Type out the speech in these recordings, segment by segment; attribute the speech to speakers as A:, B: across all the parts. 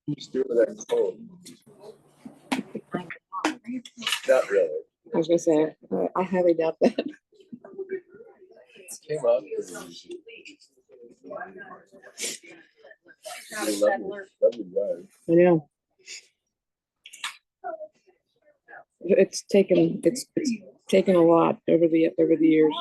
A: Just do that cold. Not really.
B: I was gonna say, I highly doubt that.
A: It came up. Lovely guy.
B: I know. It's taken a lot over the years.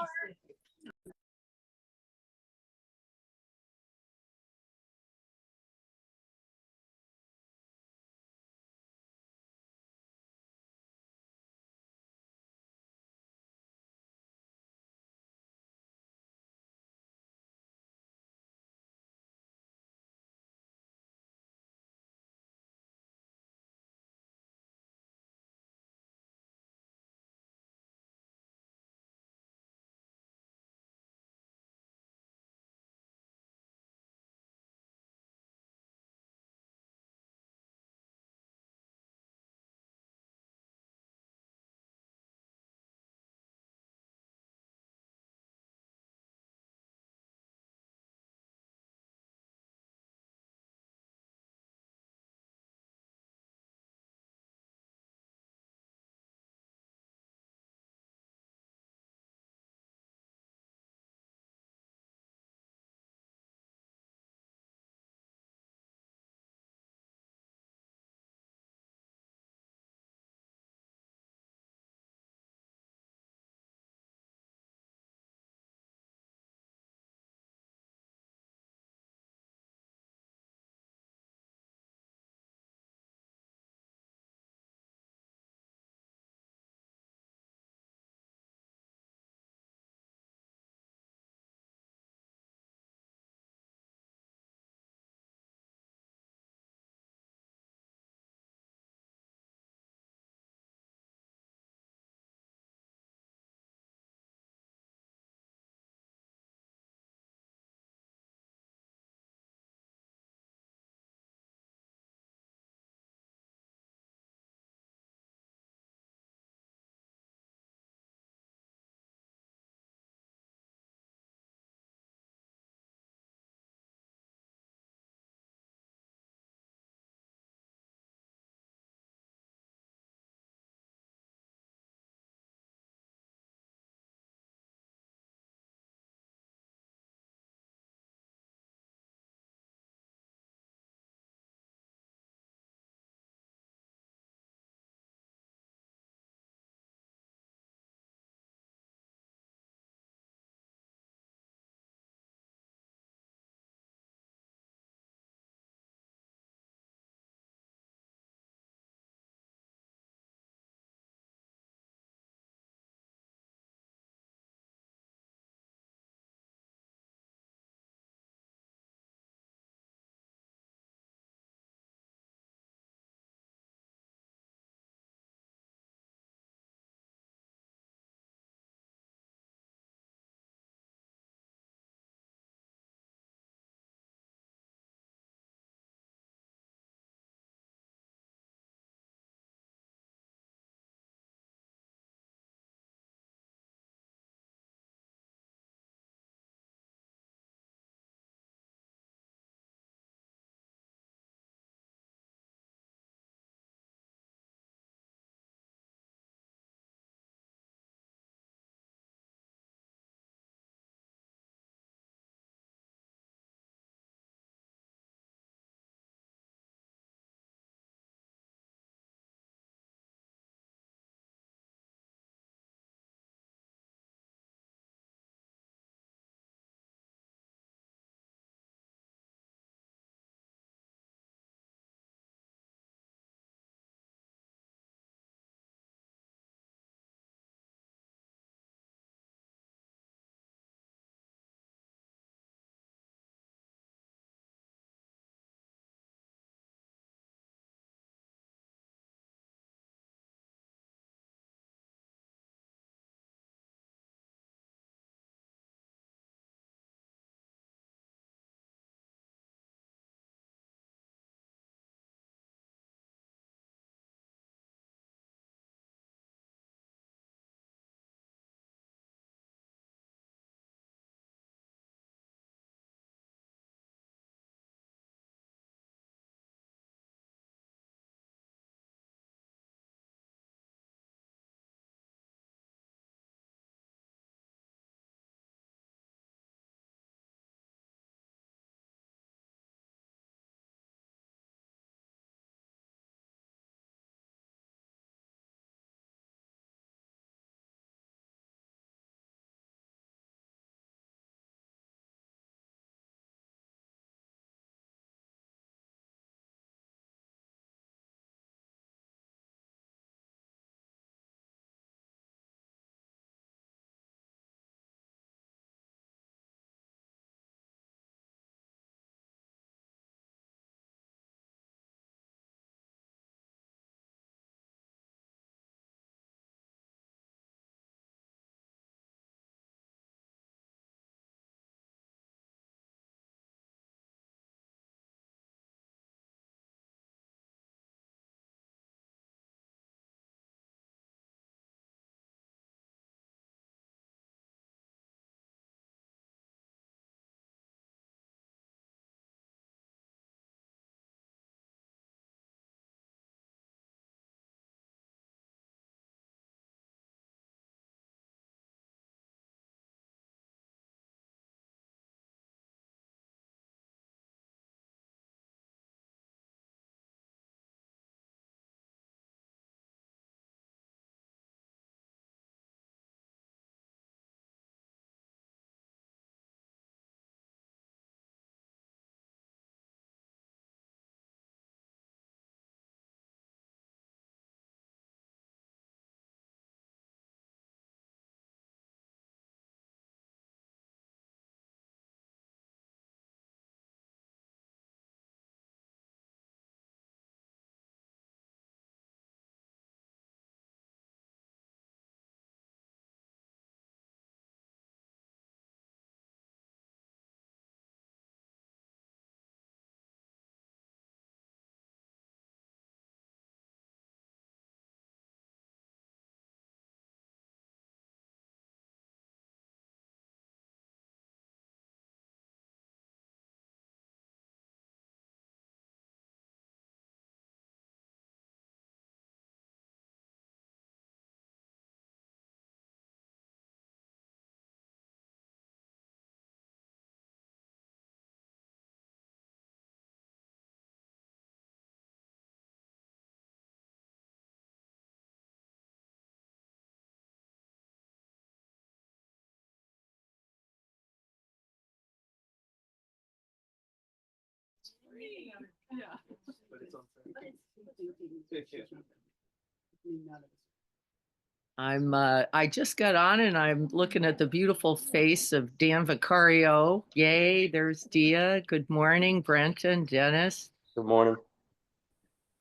C: I just got on and I'm looking at the beautiful face of Dan Vicario. Yay, there's Dia. Good morning, Brenton, Dennis.
D: Good morning.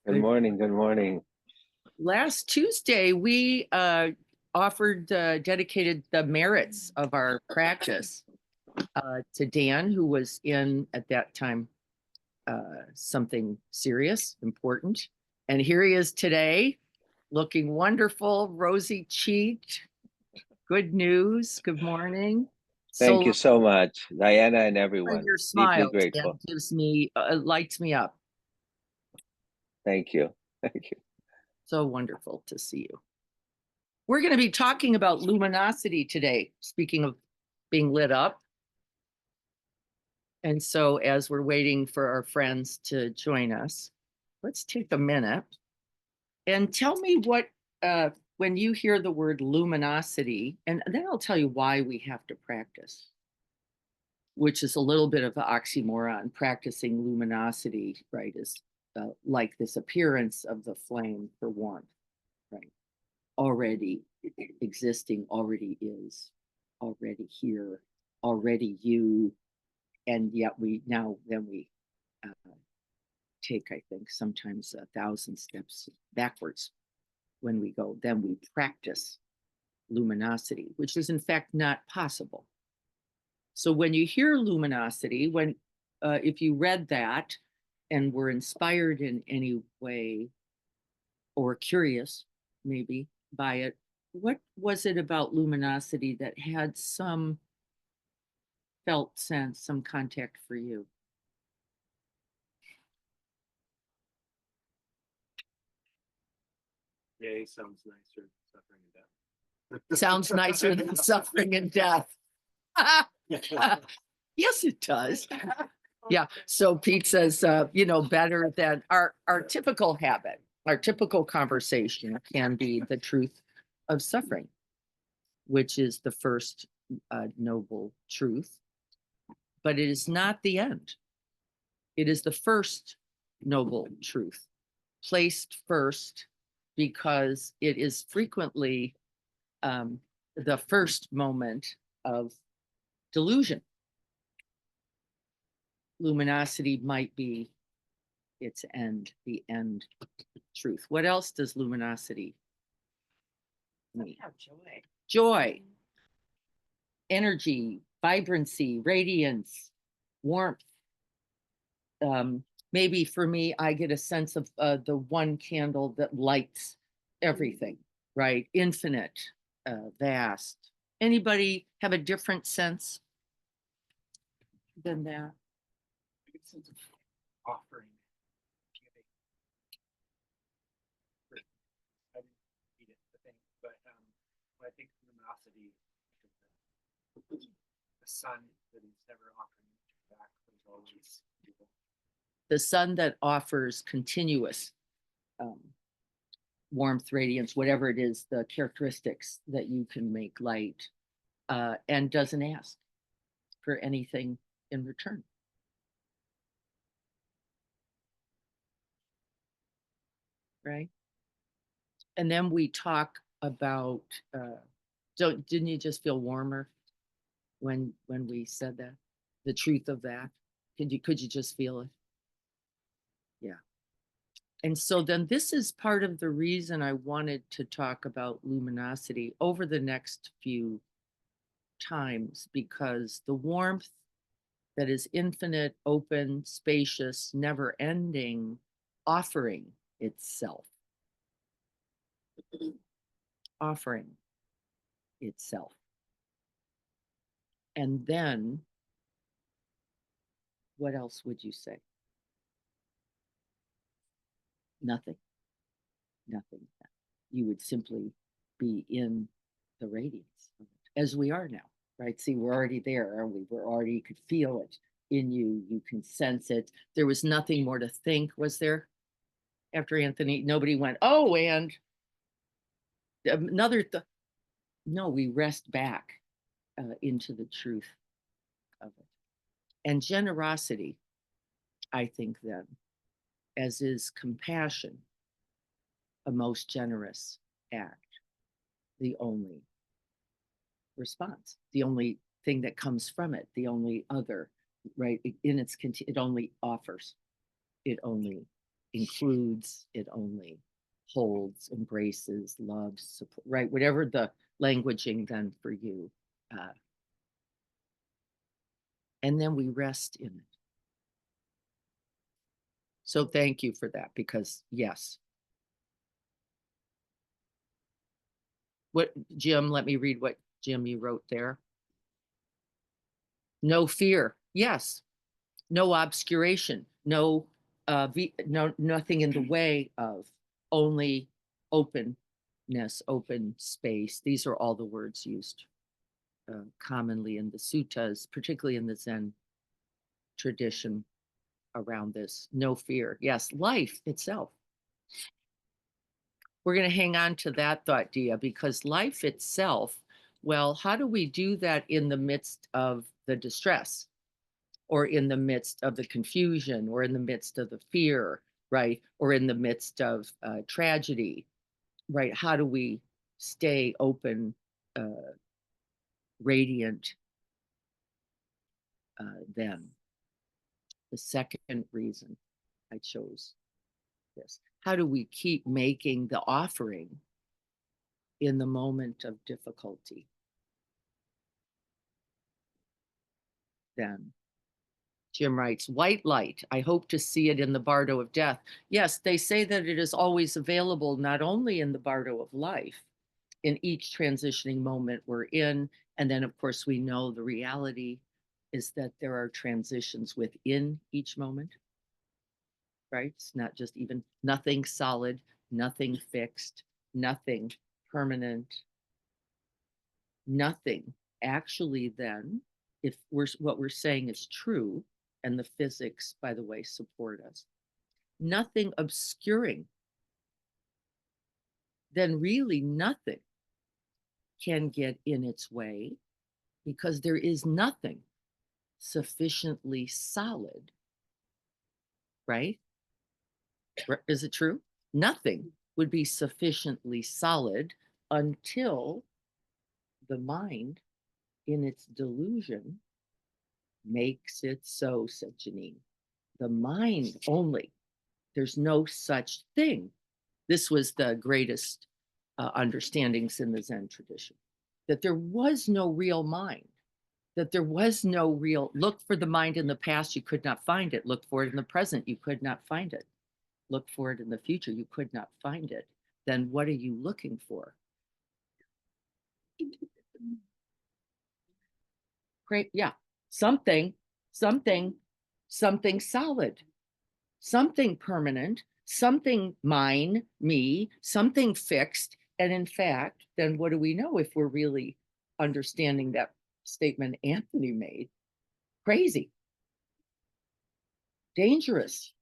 A: Good morning, good morning.
C: Last Tuesday, we dedicated the merits of our practice to Dan, who was in, at that time, something serious, important. And here he is today, looking wonderful, rosy cheeked. Good news. Good morning.
A: Thank you so much, Diana and everyone.
C: Your smile
A: Deeply grateful.
C: gives me, lights me up.
A: Thank you. Thank you.
C: So wonderful to see you. We're going to be talking about luminosity today, speaking of being lit up. And so as we're waiting for our friends to join us, let's take a minute and tell me what, when you hear the word luminosity, and then I'll tell you why we have to practice, which is a little bit of an oxymoron. Practicing luminosity, right, is like this appearance of the flame for warmth, right? Already existing, already is, already here, already you. And yet then we take, I think, sometimes 1,000 steps backwards when we go, then we practice luminosity, which is in fact not possible. So when you hear luminosity, if you read that and were inspired in any way or curious maybe by it, what was it about luminosity that had some felt sense, some contact for you?
D: Yay sounds nicer than suffering and death.
C: Sounds nicer than suffering and death. Yes, it does. Yeah. So Pete says, better than our typical habit, our typical conversation can be the truth of suffering, which is the first noble truth, but it is not the end. It is the first noble truth, placed first because it is frequently the first moment of delusion. Luminosity might be its end, the end truth. What else does luminosity mean? Joy. Joy, energy, vibrancy, radiance, warmth. Maybe for me, I get a sense of the one candle that lights everything, right? Infinite, vast. Anybody have a different sense than that?
D: A good sense of offering, giving. I didn't read it, I think, but when I think of luminosity, the sun that is never offering back, but is always giving.
C: The sun that offers continuous warmth, radiance, whatever it is, the characteristics that you can make light, and doesn't ask for anything in return. Right? And then we talk about, didn't you just feel warmer when we said that? The truth of that? Could you just feel it? Yeah. And so then this is part of the reason I wanted to talk about luminosity over the next few times, because the warmth that is infinite, open, spacious, never ending, offering itself. Offering itself. And then, what else would you say? Nothing. Nothing. You would simply be in the radiance of it, as we are now, right? See, we're already there, aren't we? You could feel it in you. You can sense it. There was nothing more to think, was there? After Anthony, nobody went, oh, and another, no, we rest back into the truth of it. And generosity, I think then, as is compassion, a most generous act, the only response, the only thing that comes from it, the only other, right? It only offers, it only includes, it only holds, embraces, loves, support, right? Whatever the languaging then for you. And then we rest in it. So thank you for that, because yes. What, Jim, let me read what Jim, you wrote there. No fear. Yes. No obscuration. No, nothing in the way of, only openness, open space. These are all the words used commonly in the suttas, particularly in the Zen tradition around this. No fear. Yes, life itself. We're going to hang on to that thought, Dia, because life itself, well, how do we do that in the midst of the distress, or in the midst of the confusion, or in the midst of the fear, right? Or in the midst of tragedy, right? How do we stay open, radiant then? The second reason I chose this. How do we keep making the offering in the moment of difficulty? Then Jim writes, white light, I hope to see it in the bardo of death. Yes, they say that it is always available, not only in the bardo of life, in each transitioning moment we're in. And then, of course, we know the reality is that there are transitions within each moment, right? It's not just even nothing solid, nothing fixed, nothing permanent, nothing. Actually, then, if what we're saying is true, and the physics, by the way, support us, nothing obscuring, then really nothing can get in its way, because there is nothing sufficiently solid, right? Is it true? Nothing would be sufficiently solid until the mind, in its delusion, makes it so, said Janine. The mind only. There's no such thing. This was the greatest understandings in the Zen tradition, that there was no real mind, that there was no real, look for the mind in the past, you could not find it. Look for it in the present, you could not find it. Look for it in the future, you could not find it. Then what are you looking for? Great, yeah, something solid, something permanent, something mine, me, something fixed. And in fact, then what do we know if we're really understanding that statement Anthony made? Crazy, dangerous,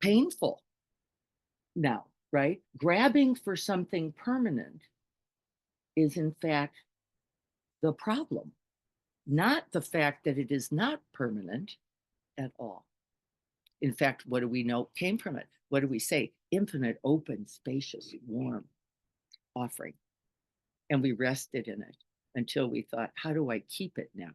C: painful. Now, right? Grabbing for something permanent is in fact the problem, not the fact that it is not permanent at all. In fact, what do we know came from it? What do we say? Infinite, open, spacious, warm offering. And we rested in it until we thought, how do I keep it now?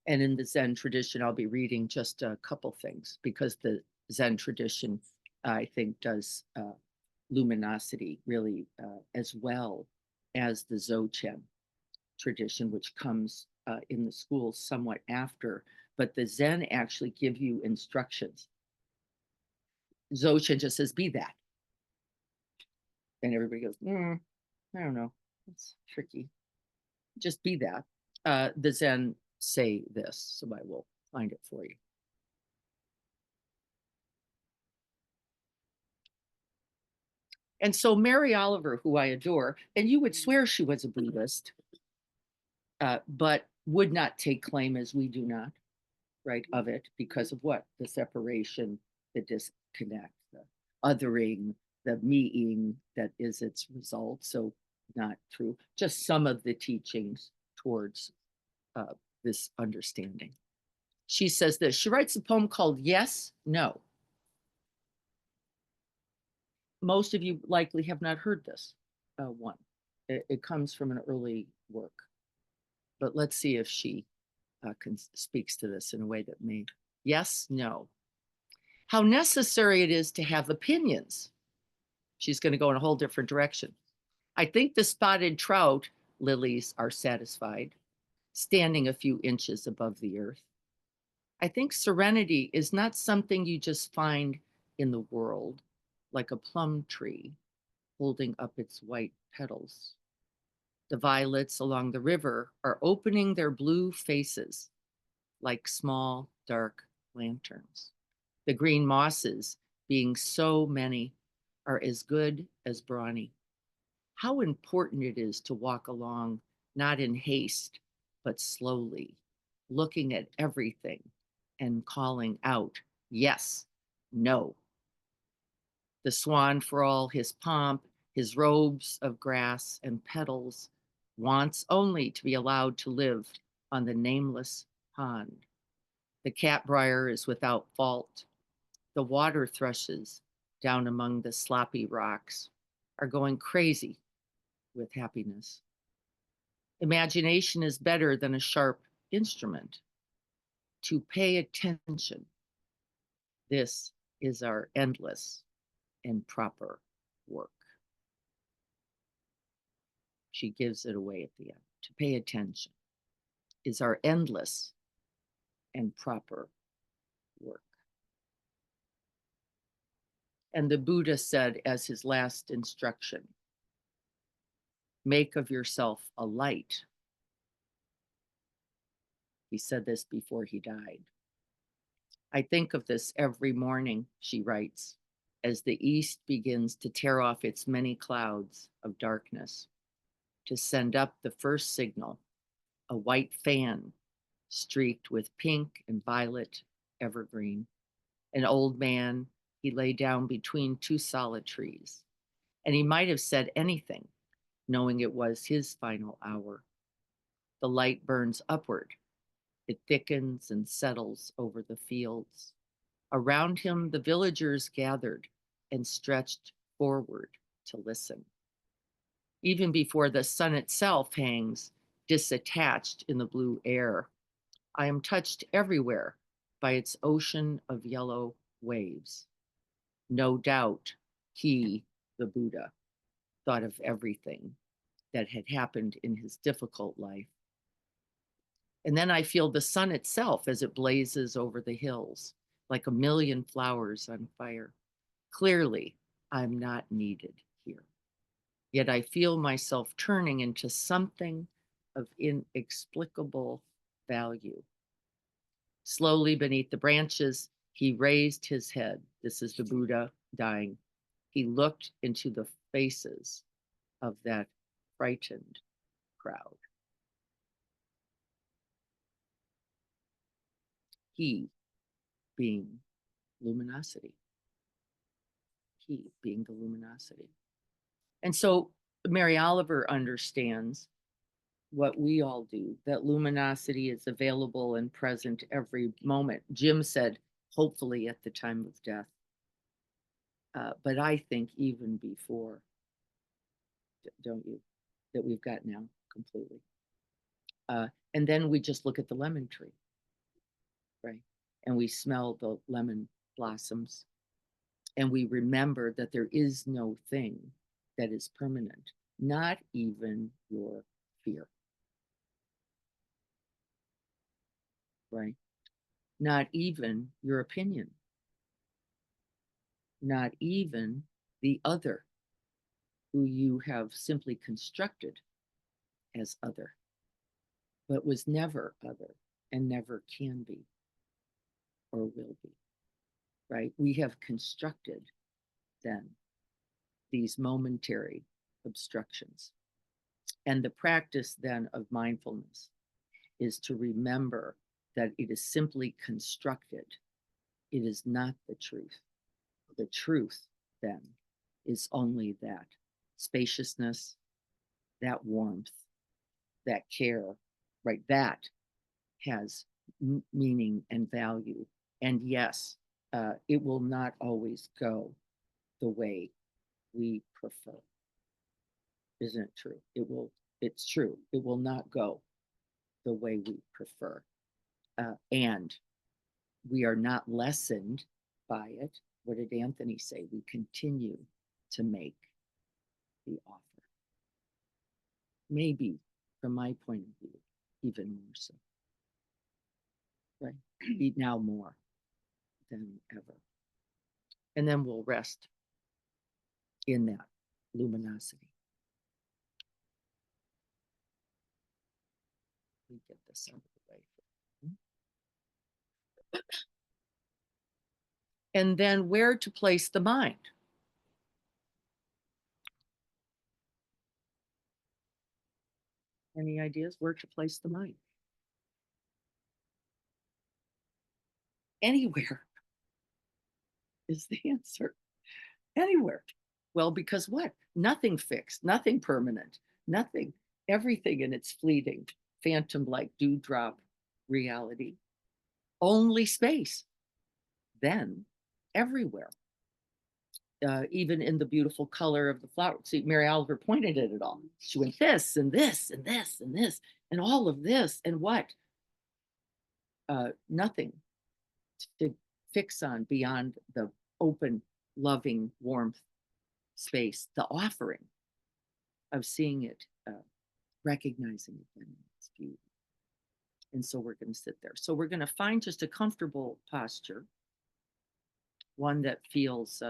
C: And in the Zen tradition, I'll be reading just a couple things, because the Zen tradition, I think, does luminosity really as well as the Dzogchen tradition, which comes in the schools somewhat after. But the Zen actually give you instructions. Dzogchen just says, be that. And everybody goes, I don't know, it's tricky. Just be that. The Zen say this, so I will find it for you. And so Mary Oliver, who I adore, and you would swear she was a Buddhist, but would not take claim, as we do not, right, of it, because of what? The separation, the disconnect, the othering, the meing that is its result. So not true. Just some of the teachings towards this understanding. She says this. She writes a poem called Yes, No. Most of you likely have not heard this one. It comes from an early work. But let's see if she speaks to this in a way that may. Yes, no. How necessary it is to have opinions. She's going to go in a whole different direction. I think the spotted trout lilies are satisfied, standing a few inches above the earth. I think serenity is not something you just find in the world, like a plum tree holding up its white petals. The violets along the river are opening their blue faces like small, dark lanterns. The green mosses, being so many, are as good as brawny. How important it is to walk along, not in haste, but slowly, looking at everything and calling out, yes, no. The swan, for all his pomp, his robes of grass and petals, wants only to be allowed to live on the nameless pond. The catbrier is without fault. The water thrushes down among the sloppy rocks are going crazy with happiness. Imagination is better than a sharp instrument. To pay attention, this is our endless and proper work. She gives it away at the end. To pay attention is our endless and proper work. And the Buddha said as his last instruction, make of yourself a light. He said this before he died. I think of this every morning, she writes, as the east begins to tear off its many clouds of darkness, to send up the first signal, a white fan streaked with pink and violet evergreen. An old man, he lay down between two solid trees, and he might have said anything, knowing it was his final hour. The light burns upward. It thickens and settles over the fields. Around him, the villagers gathered and stretched forward to listen. Even before the sun itself hangs disattached in the blue air, I am touched everywhere by its ocean of yellow waves. No doubt he, the Buddha, thought of everything that had happened in his difficult life. And then I feel the sun itself as it blazes over the hills, like a million flowers on fire. Clearly, I'm not needed here. Yet I feel myself turning into something of inexplicable value. Slowly beneath the branches, he raised his head. This is the Buddha dying. He looked into the faces of that frightened crowd. He being luminosity. He being the luminosity. And so Mary Oliver understands what we all do, that luminosity is available and present every moment. Jim said, hopefully at the time of death. But I think even before, don't you, that we've got now completely. And then we just look at the lemon tree, right? And we smell the lemon blossoms. And we remember that there is no thing that is permanent, not even your fear, right? Not even your opinion, not even the other who you have simply constructed as other, but was never other and never can be or will be, right? We have constructed then these momentary obstructions. And the practice then of mindfulness is to remember that it is simply constructed. It is not the truth. The truth then is only that spaciousness, that warmth, that care, right? That has meaning and value. And yes, it will not always go the way we prefer. Isn't it true? It's true. It will not go the way we prefer. And we are not lessened by it. What did Anthony say? We continue to make the offer. Maybe, from my point of view, even more so. Right? Now more than ever. And then we'll rest in that luminosity. We get this out of the way. And then where to place the mind. Any ideas where to place the mind? Anywhere is the answer. Anywhere. Well, because what? Nothing fixed, nothing permanent, nothing, everything in its fleeting, phantom-like dewdrop reality. Only space. Then everywhere. Even in the beautiful color of the flower. See, Mary Oliver pointed at it all. She went this and this and this and this and all of this and what? Nothing to fix on beyond the open, loving, warmth space, the offering of seeing it, recognizing it in its beauty. And so we're going to sit there. So we're going to find just a comfortable posture, one that feels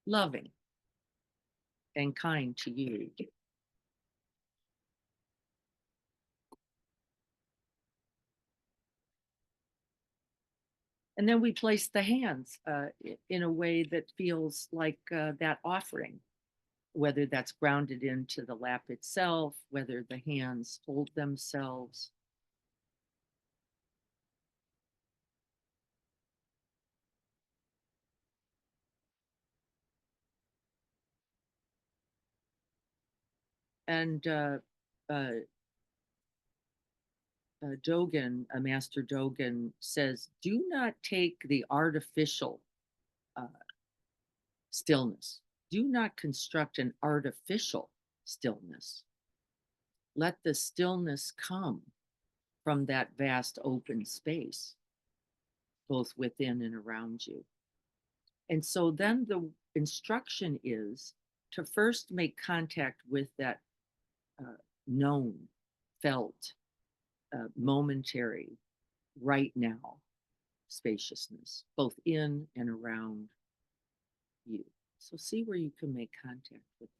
C: loving and kind to you. And then we place the hands in a way that feels like that offering, whether that's grounded into the lap itself, whether the hands hold themselves. And Dogen, Master Dogen says, do not take the artificial stillness. Do not construct an artificial stillness. Let the stillness come from that vast open space, both within and around you. And so then the instruction is to first make contact with that known, felt, momentary, right now spaciousness, both in and around you. So see where you can make contact with that.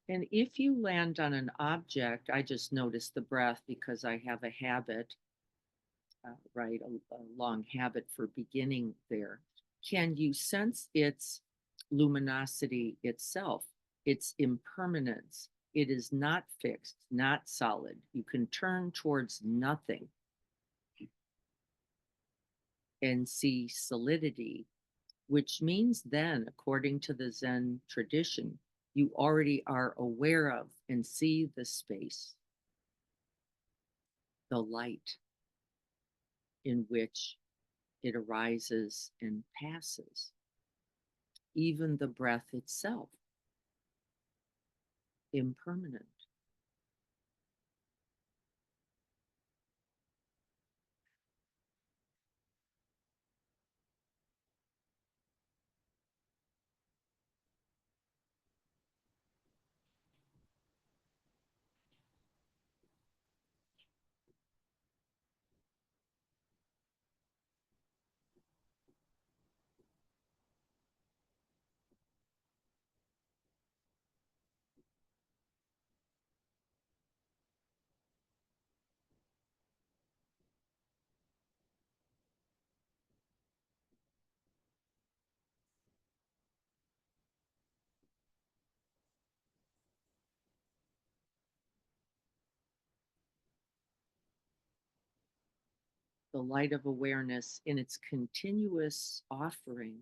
C: And if you land on an object, I just notice the breath because I have a habit, right, a long habit for beginning there. Can you sense its luminosity itself, its impermanence? It is not fixed, not solid. You can turn towards nothing and see solidity, which means then, according to the Zen tradition, you already are aware of and see the space, the light in which it arises and passes, even the breath itself, impermanent. the light of awareness in its continuous offering.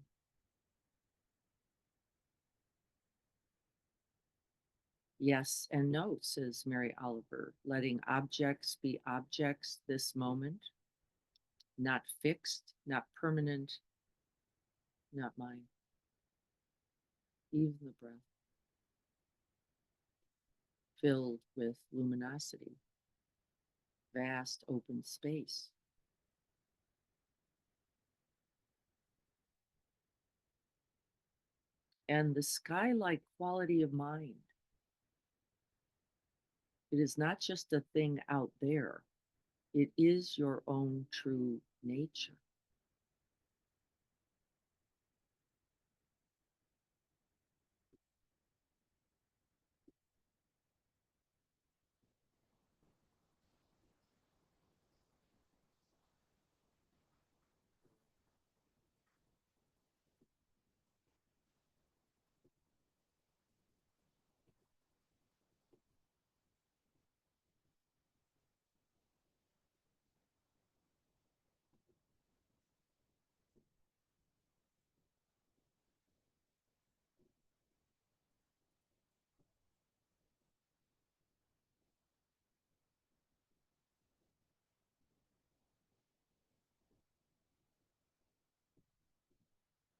C: Yes and no, says Mary Oliver, letting objects be objects this moment, not fixed, not permanent, not mine. Even the breath, filled with luminosity, vast open space. And the sky-like quality of mind. It is not just a thing out there. It is your own true nature.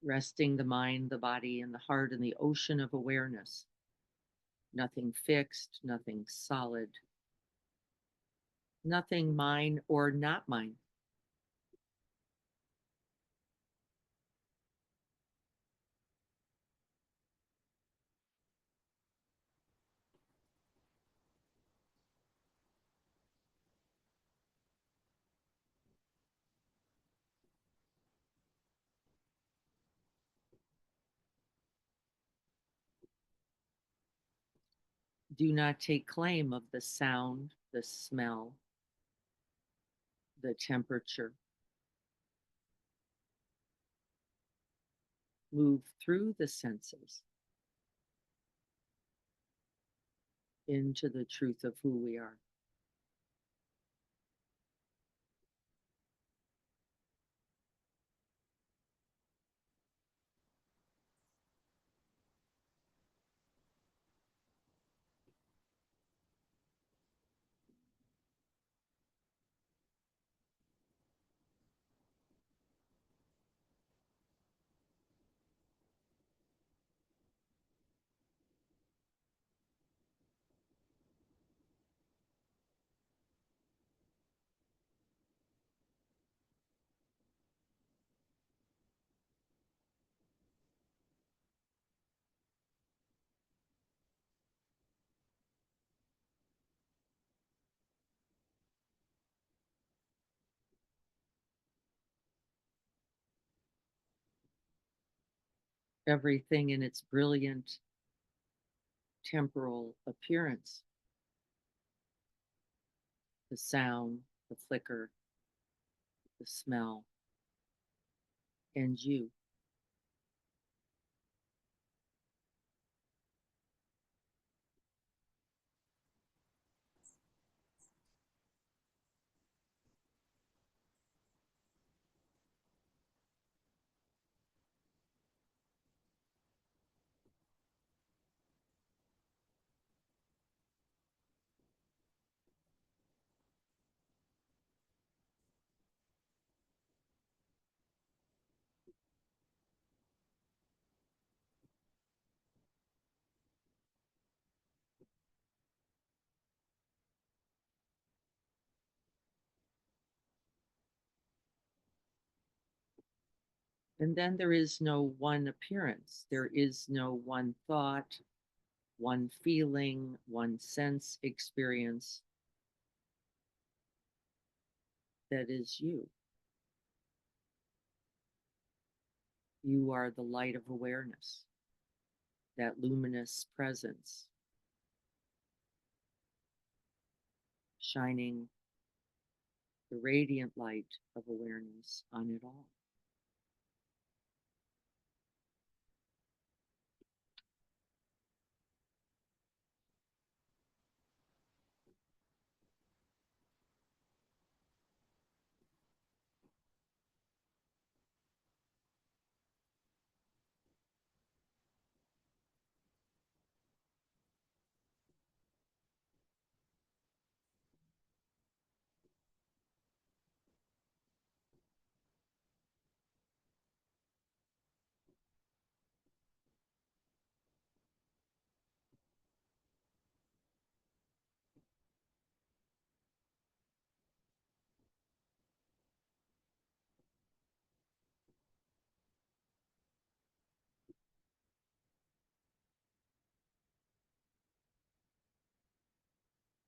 C: Resting the mind, the body, and the heart in the ocean of awareness. Nothing fixed, nothing solid, nothing mine or not mine. Do not take claim of the sound, the smell, the temperature. Move through the senses into the truth of who we are. Everything in its brilliant temporal appearance. The sound, the flicker, the smell, and you. And then there is no one appearance. There is no one thought, one feeling, one sense experience that is you. You are the light of awareness, that luminous presence, shining the radiant light of awareness on it all.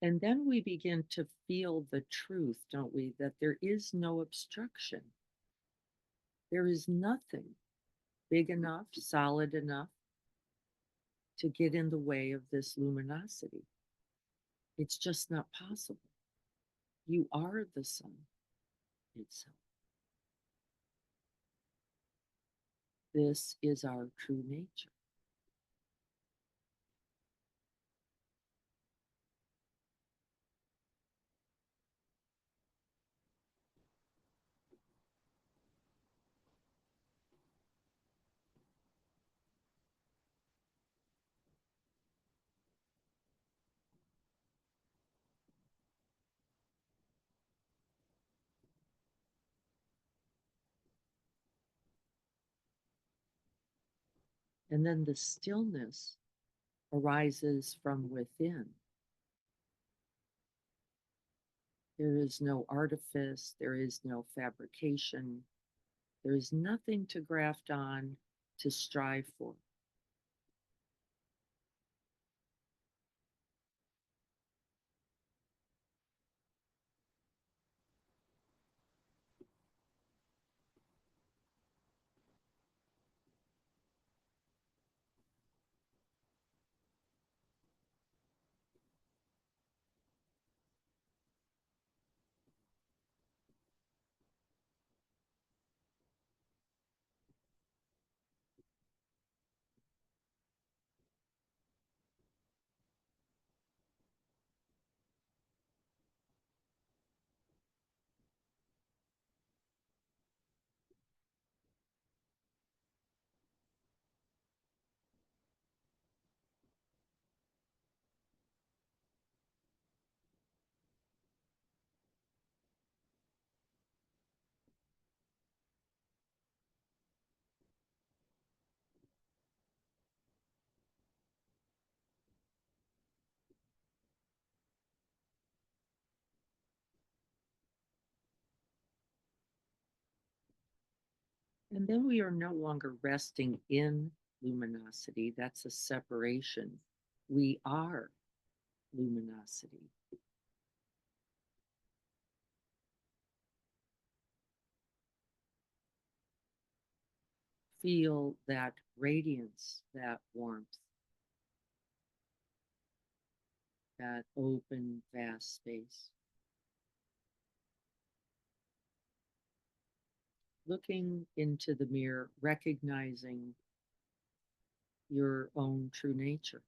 C: And then we begin to feel the truth, don't we? That there is no obstruction. There is nothing big enough, solid enough to get in the way of this luminosity. It's just not possible. You are the sun itself. This is our true nature. And then the stillness arises from within. There is no artifice, there is no fabrication, there is nothing to graft on, to strive for. And then we are no longer resting in luminosity. That's a separation. We are luminosity. Feel that radiance, that warmth, that open, vast space. Looking into the mirror, recognizing your own true nature.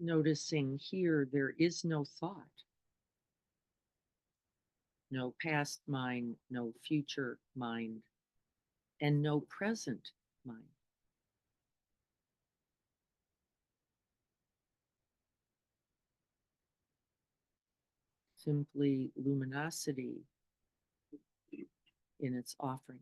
C: Noticing here there is no thought, no past mind, no future mind, and no present mind. Simply luminosity in its offering.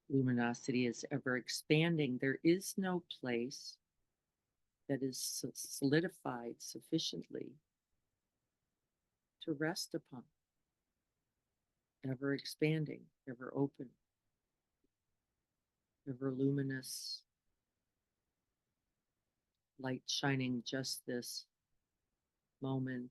C: Luminosity is ever expanding. There is no place that is solidified sufficiently to rest upon. Ever expanding, ever open, ever luminous, light shining just this moment.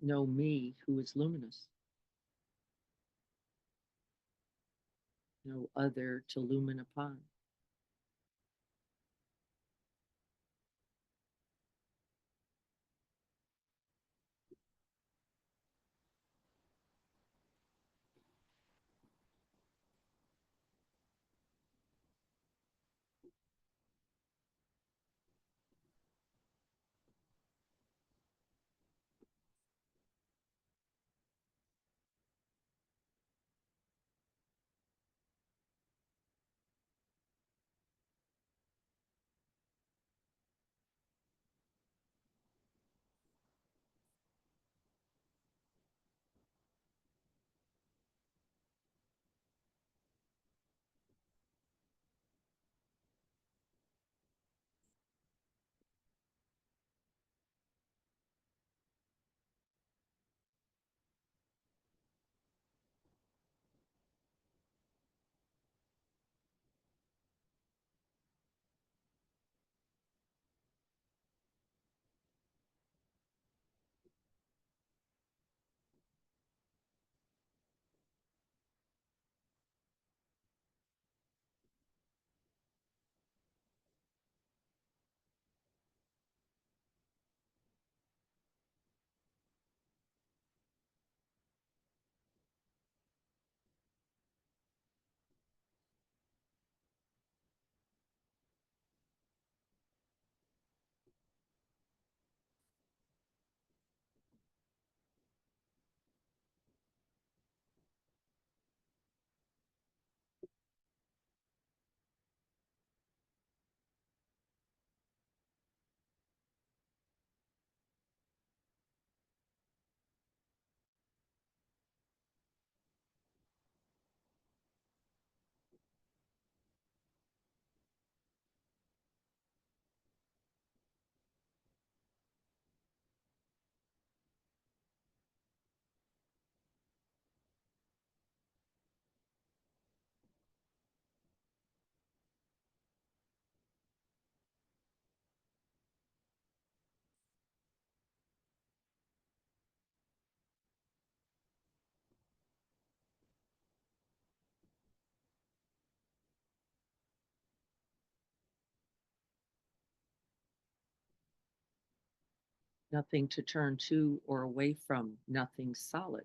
C: Know me who is luminous. No other to lumen upon. Nothing to turn to or away from, nothing solid.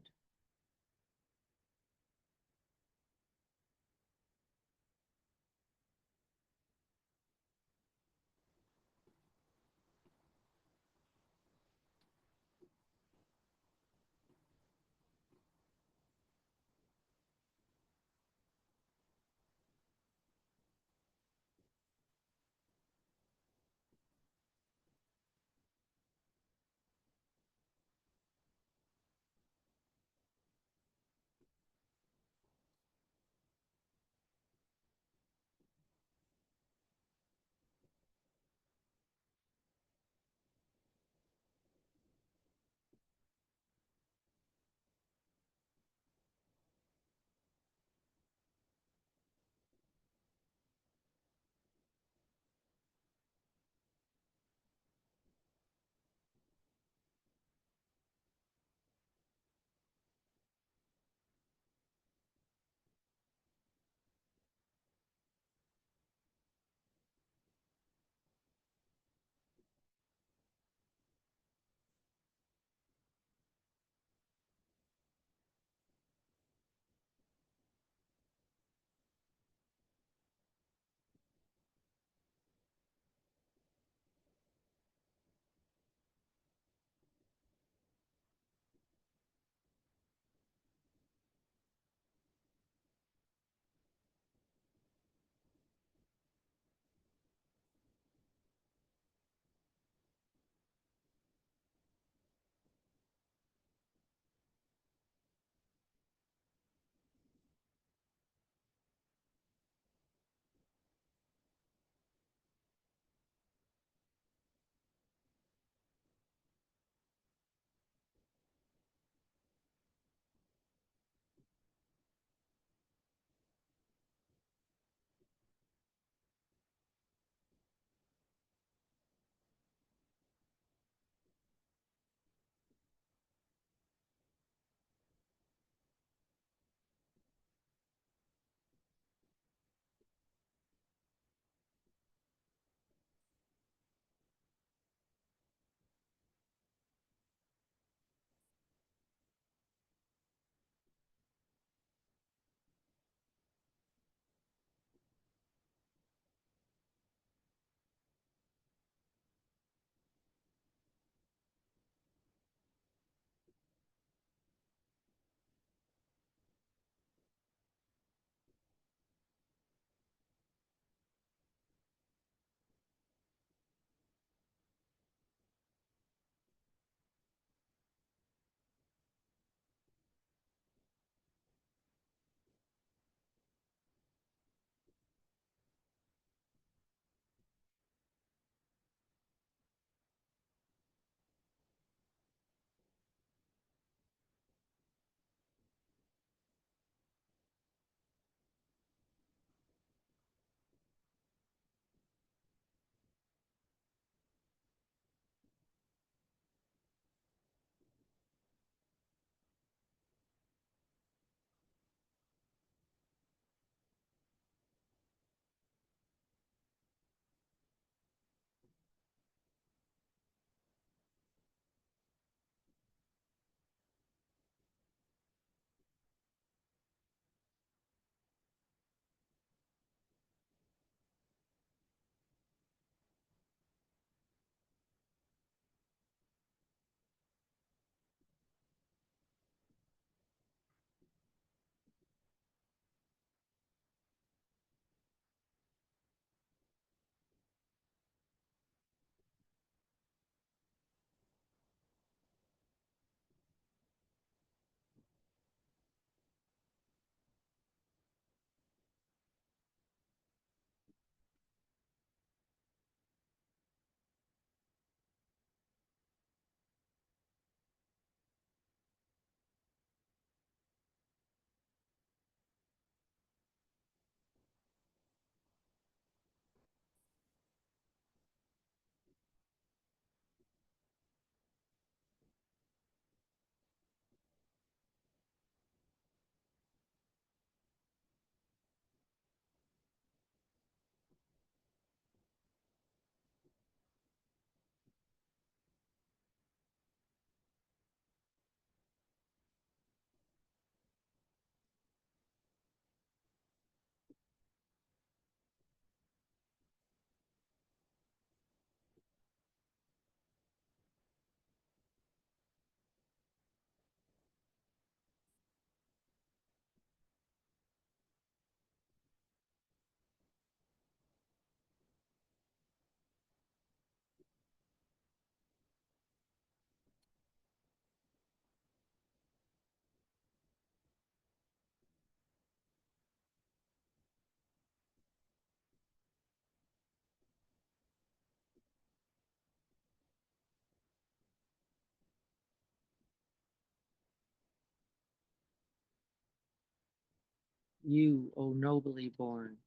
C: You, O nobly born,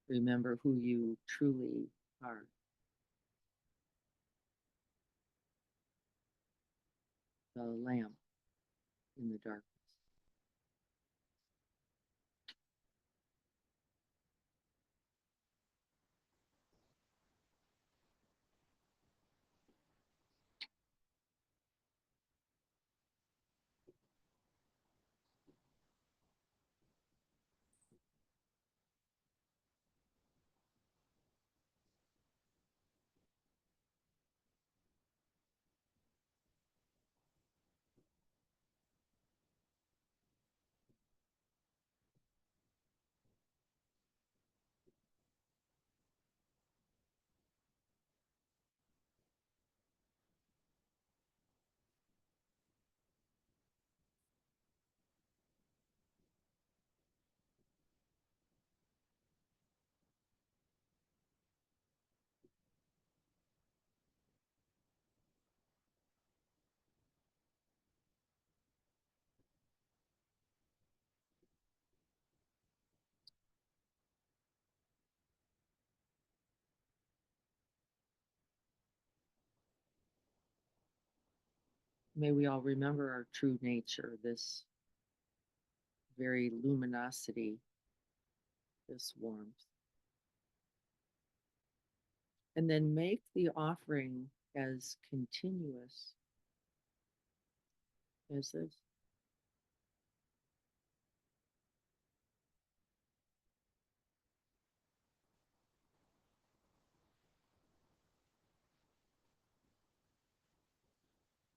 C: remember who you truly are. The lamp in the darkness. May we all remember our true nature, this very luminosity, this warmth. And then make the offering as continuous as this.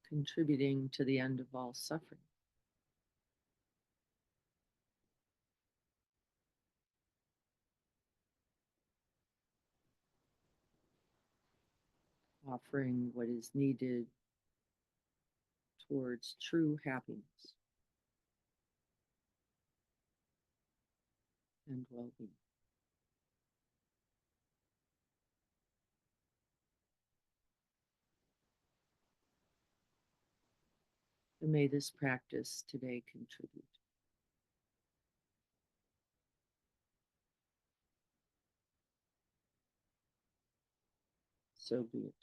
C: Contributing to the end of all suffering. Offering what is needed towards true happiness and well-being. And may this practice today contribute. So be it.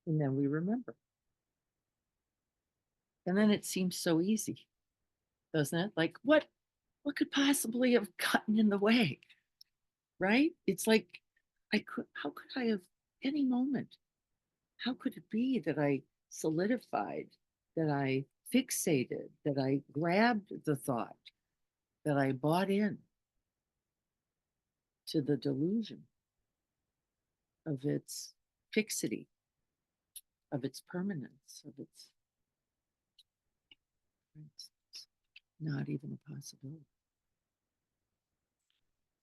C: And then we remember. And then it seems so easy, doesn't it? Like what could possibly have gotten in the way? Right? It's like how could I have any moment? How could it be that I solidified, that I fixated, that I grabbed the thought, that I bought in to the delusion of its fixity, of its permanence, of its it's not even a possibility.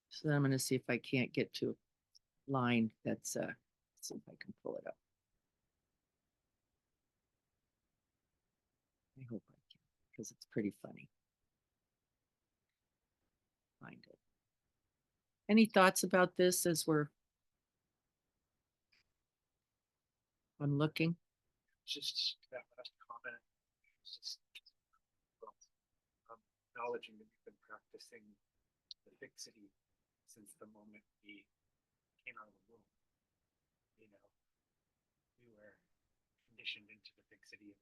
C: So then I'm going to see if I can't get to a line that's see if I can pull it up. I hope I can, because it's pretty funny. Find it. Any thoughts about this as I'm looking?
D: Just that last comment, just well, acknowledging that we've been practicing the fixity since the moment we came out of the womb. You know, we were conditioned into the fixity and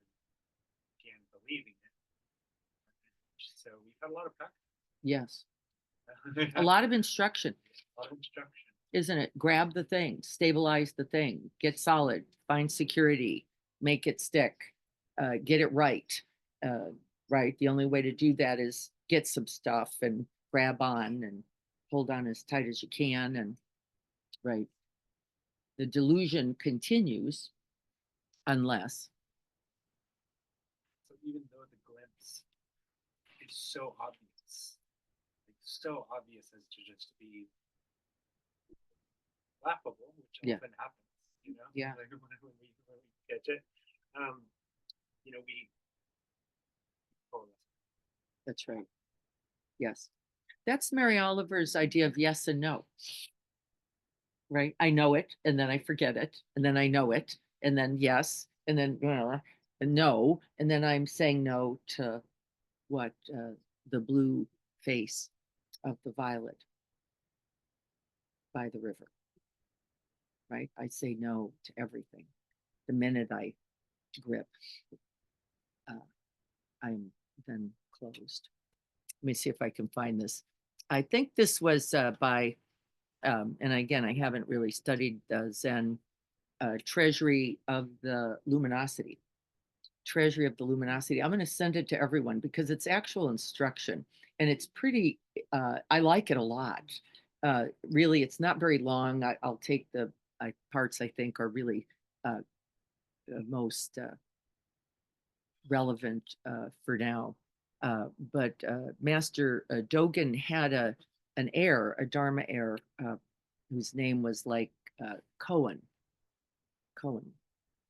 D: began believing it. So we've had a lot of practice.
C: Yes. A lot of instruction.
D: A lot of instruction.
C: isn't it? Grab the thing, stabilize the thing, get solid, find security, make it stick, get it right. Right. The only way to do that is get some stuff and grab on and hold on as tight as you can. And right. The delusion continues unless.
D: So even though the glimpse is so obvious, like so obvious as to just be laughable, which
C: Yeah.
D: often happens, you know,
C: Yeah.
D: like when we catch it, you know, we. Oh,
C: That's right. Yes. That's Mary Oliver's idea of yes and no. Right. I know it and then I forget it and then I know it and then yes and then no and then I'm saying no to what the blue face of the violet by the river. Right. I say no to everything. The minute I grip, I'm then closed. Let me see if I can find this. I think this was by, and again, I haven't really studied Zen, Treasury of the Luminosity. Treasury of the Luminosity. I'm going to send it to everyone because it's actual instruction and it's pretty, I like it a lot. Really, it's not very long. I'll take the parts I think are really most relevant for now. But Master Dogen had an heir, a Dharma heir, whose name was like Cohen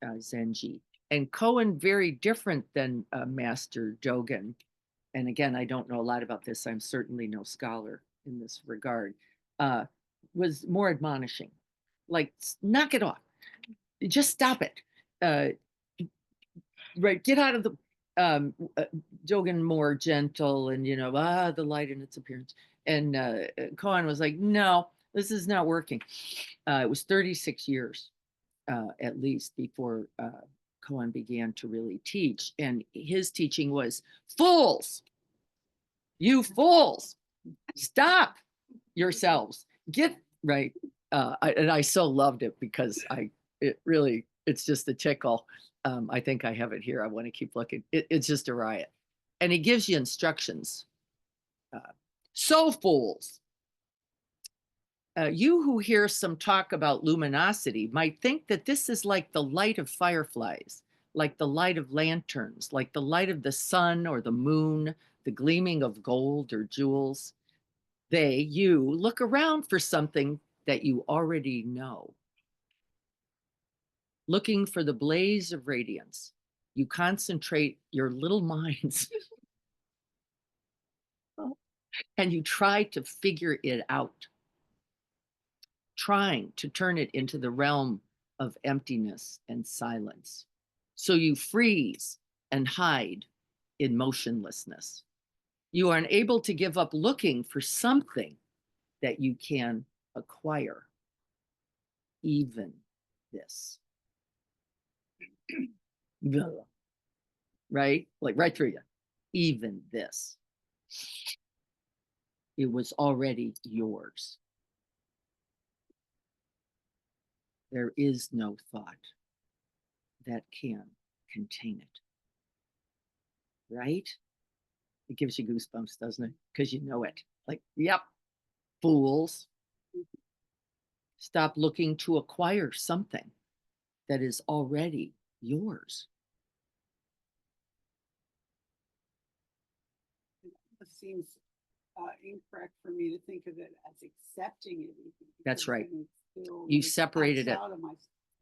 C: Zenji. And Cohen, very different than Master Dogen. And again, I don't know a lot about this. I'm certainly no scholar in this regard. Was more admonishing, like knock it off, just stop it. Right, get out of the Dogen more gentle and the light in its appearance. And Cohen was like, no, this is not working. It was 36 years at least before Cohen began to really teach. And his teaching was, fools, you fools, stop yourselves. Get right. And I so loved it because it's just a tickle. I think I have it here. I want to keep looking. It's just a riot. And it gives you instructions. So fools. You who hear some talk about luminosity might think that this is like the light of fireflies, like the light of lanterns, like the light of the sun or the moon, the gleaming of gold or jewels. You look around for something that you already know. Looking for the blaze of radiance, you concentrate your little minds and you try to figure it out, trying to turn it into the realm of emptiness and silence. So you freeze and hide in motionlessness. You are unable to give up looking for something that you can acquire. Even this. Right? Like right through you. Even this. It was already yours. There is no thought that can contain it. Right? It gives you goosebumps, doesn't it? Because you know it. Like, yep, fools. Stop looking to acquire something that is already yours.
E: It seems incorrect for me to think of it as accepting it.
C: That's right. You separated it.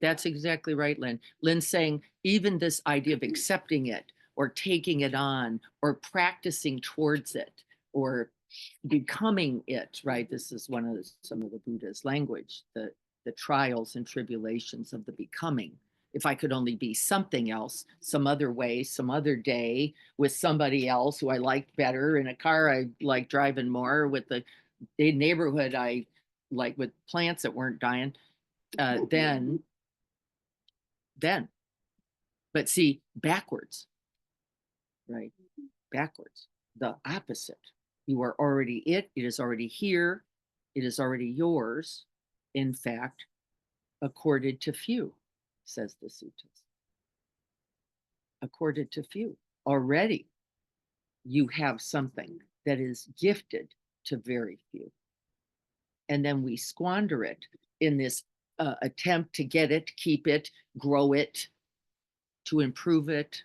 C: That's exactly right, Lynn. Lynn's saying even this idea of accepting it or taking it on or practicing towards it or becoming it, right? This is some of the Buddha's language, the trials and tribulations of the becoming. If I could only be something else, some other way, some other day with somebody else who I liked better, in a car I like driving more, with the neighborhood I like, with plants that weren't dying, then. But see, backwards, right? Backwards, the opposite. You are already it. It is already here. It is already yours. in fact, accorded to few, says the suttas. Accorded to few. Already, you have something that is gifted to very few. And then we squander it in this attempt to get it, keep it, grow it, to improve it,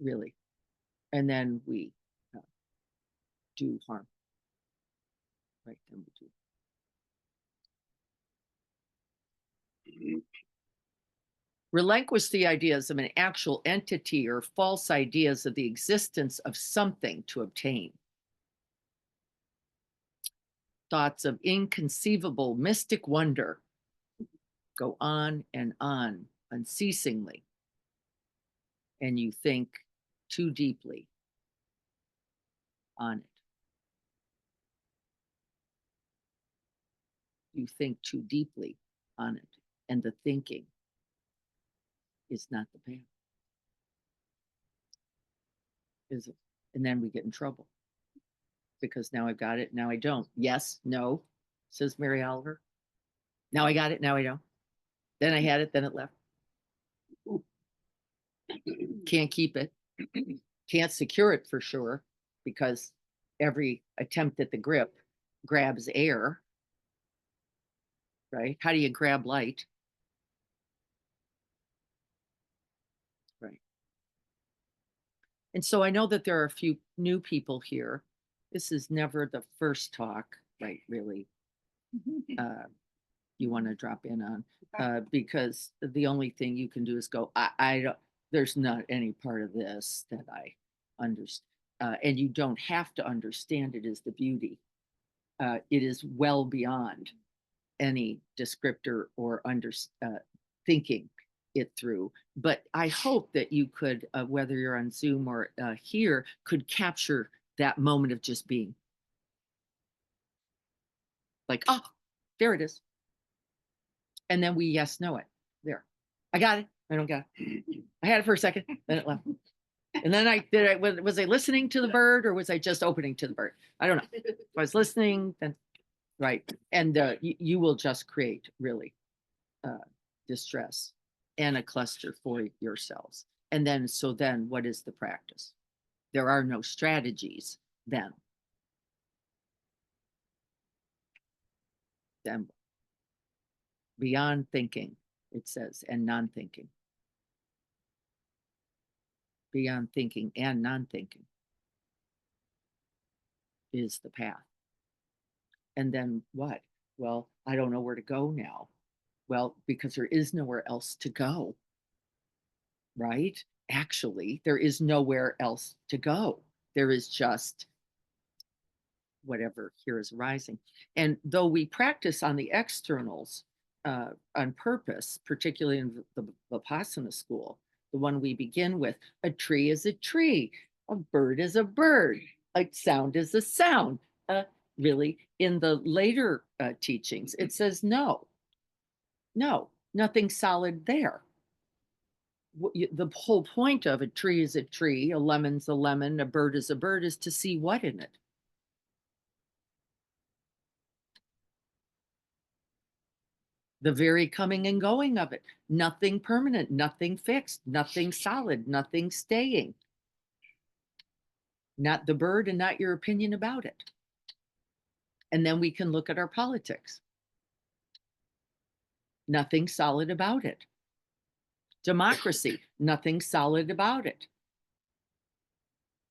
C: really. And then we do harm. Right, then we do. Relinquish the ideas of an actual entity or false ideas of the existence of something to obtain. Thoughts of inconceivable mystic wonder go on and on unceasingly. And you think too deeply on it. You think too deeply on it. And the thinking is not the path. Is it? And then we get in trouble. Because now I've got it, now I don't. Yes, no, says Mary Oliver. Now I got it, now I don't. Then I had it, then it left. Can't keep it. Can't secure it for sure, because every attempt at the grip grabs air. Right? How do you grab light? Right. And so I know that there are a few new people here. This is never the first talk, right? Really, you want to drop in on, because the only thing you can do is go, I don't, there's not any part of this that I understand. And you don't have to understand it, is the beauty. It is well beyond any descriptor or thinking it through. But I hope that you could, whether you're on Zoom or here, could capture that moment of just being. Like, oh, there it is. And then we yes, know it. There. I got it. I don't got it. I had it for a second, then it left. And then was I listening to the bird, or was I just opening to the bird? I don't know. If I was listening, then right. And you will just create really distress and a cluster for yourselves. And then, so then what is the practice? There are no strategies then. Then beyond thinking, it says, and non-thinking. Beyond thinking and non-thinking is the path. And then what? Well, I don't know where to go now. Well, because there is nowhere else to go. Right? Actually, there is nowhere else to go. There is just whatever here is arising. And though we practice on the externals on purpose, particularly in the Vipassana school, the one we begin with, a tree is a tree, a bird is a bird, a sound is a sound. Really, in the later teachings, it says no, nothing solid there. The whole point of a tree is a tree, a lemon's a lemon, a bird is to see what in it. The very coming and going of it. Nothing permanent, nothing fixed, nothing solid, nothing staying. Not the bird and not your opinion about it. And then we can look at our politics. Nothing solid about it. Democracy, nothing solid about it.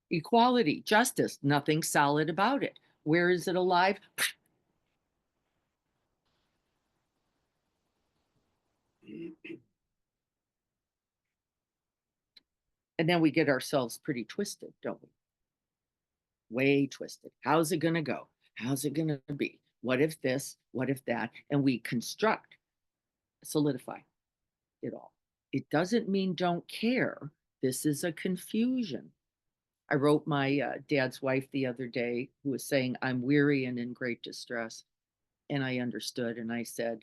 C: Equality, justice, nothing solid about it. Where is it alive? And then we get ourselves pretty twisted, don't we? Way twisted. How's it going to go? How's it going to be? What if this? What if that? And we construct, solidify it all. It doesn't mean don't care. This is a confusion. I wrote my dad's wife the other day, who was saying, I'm weary and in great distress. And I understood. And I said,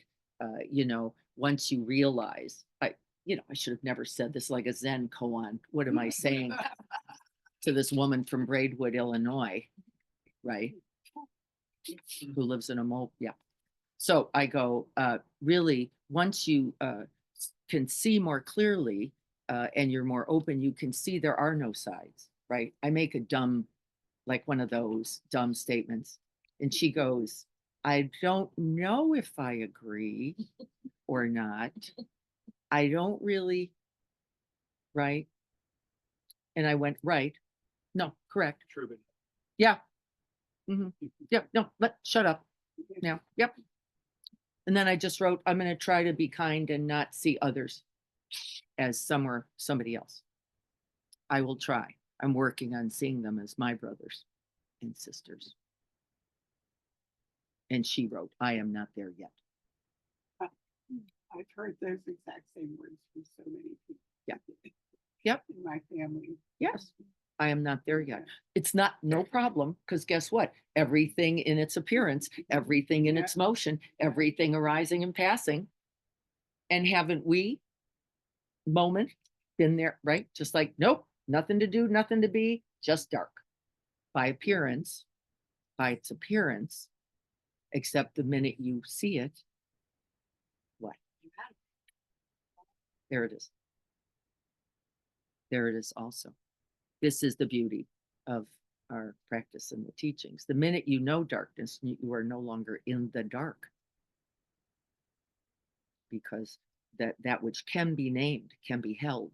C: once you realize, I should have never said this, like a Zen koan. What am I saying to this woman from Braidwood, Illinois, right? Who lives in a So I go, really, once you can see more clearly and you're more open, you can see there are no sides, right? I make a dumb, like one of those dumb statements. And she goes, I don't know if I agree or not. I don't really, right? And I went, right. No, correct.
D: Truman.
C: Yeah. Yep. No, shut up now. Yep. And then I just wrote, I'm going to try to be kind and not see others as somebody else. I will try. I'm working on seeing them as my brothers and sisters. And she wrote, I am not there yet.
E: I've heard those exact same words from so many people.
C: Yeah. Yep.
E: In my family.
C: Yes. I am not there yet. It's not no problem, because guess what? Everything in its appearance, everything in its motion, everything arising and passing. And haven't we, moment, been there, right? Just like, nope, nothing to do, nothing to be, just dark. By appearance, by its appearance, except the minute you see it, what? There it is. There it is also. This is the beauty of our practice and the teachings. The minute you know darkness, you are no longer in the dark. Because that which can be named can be held,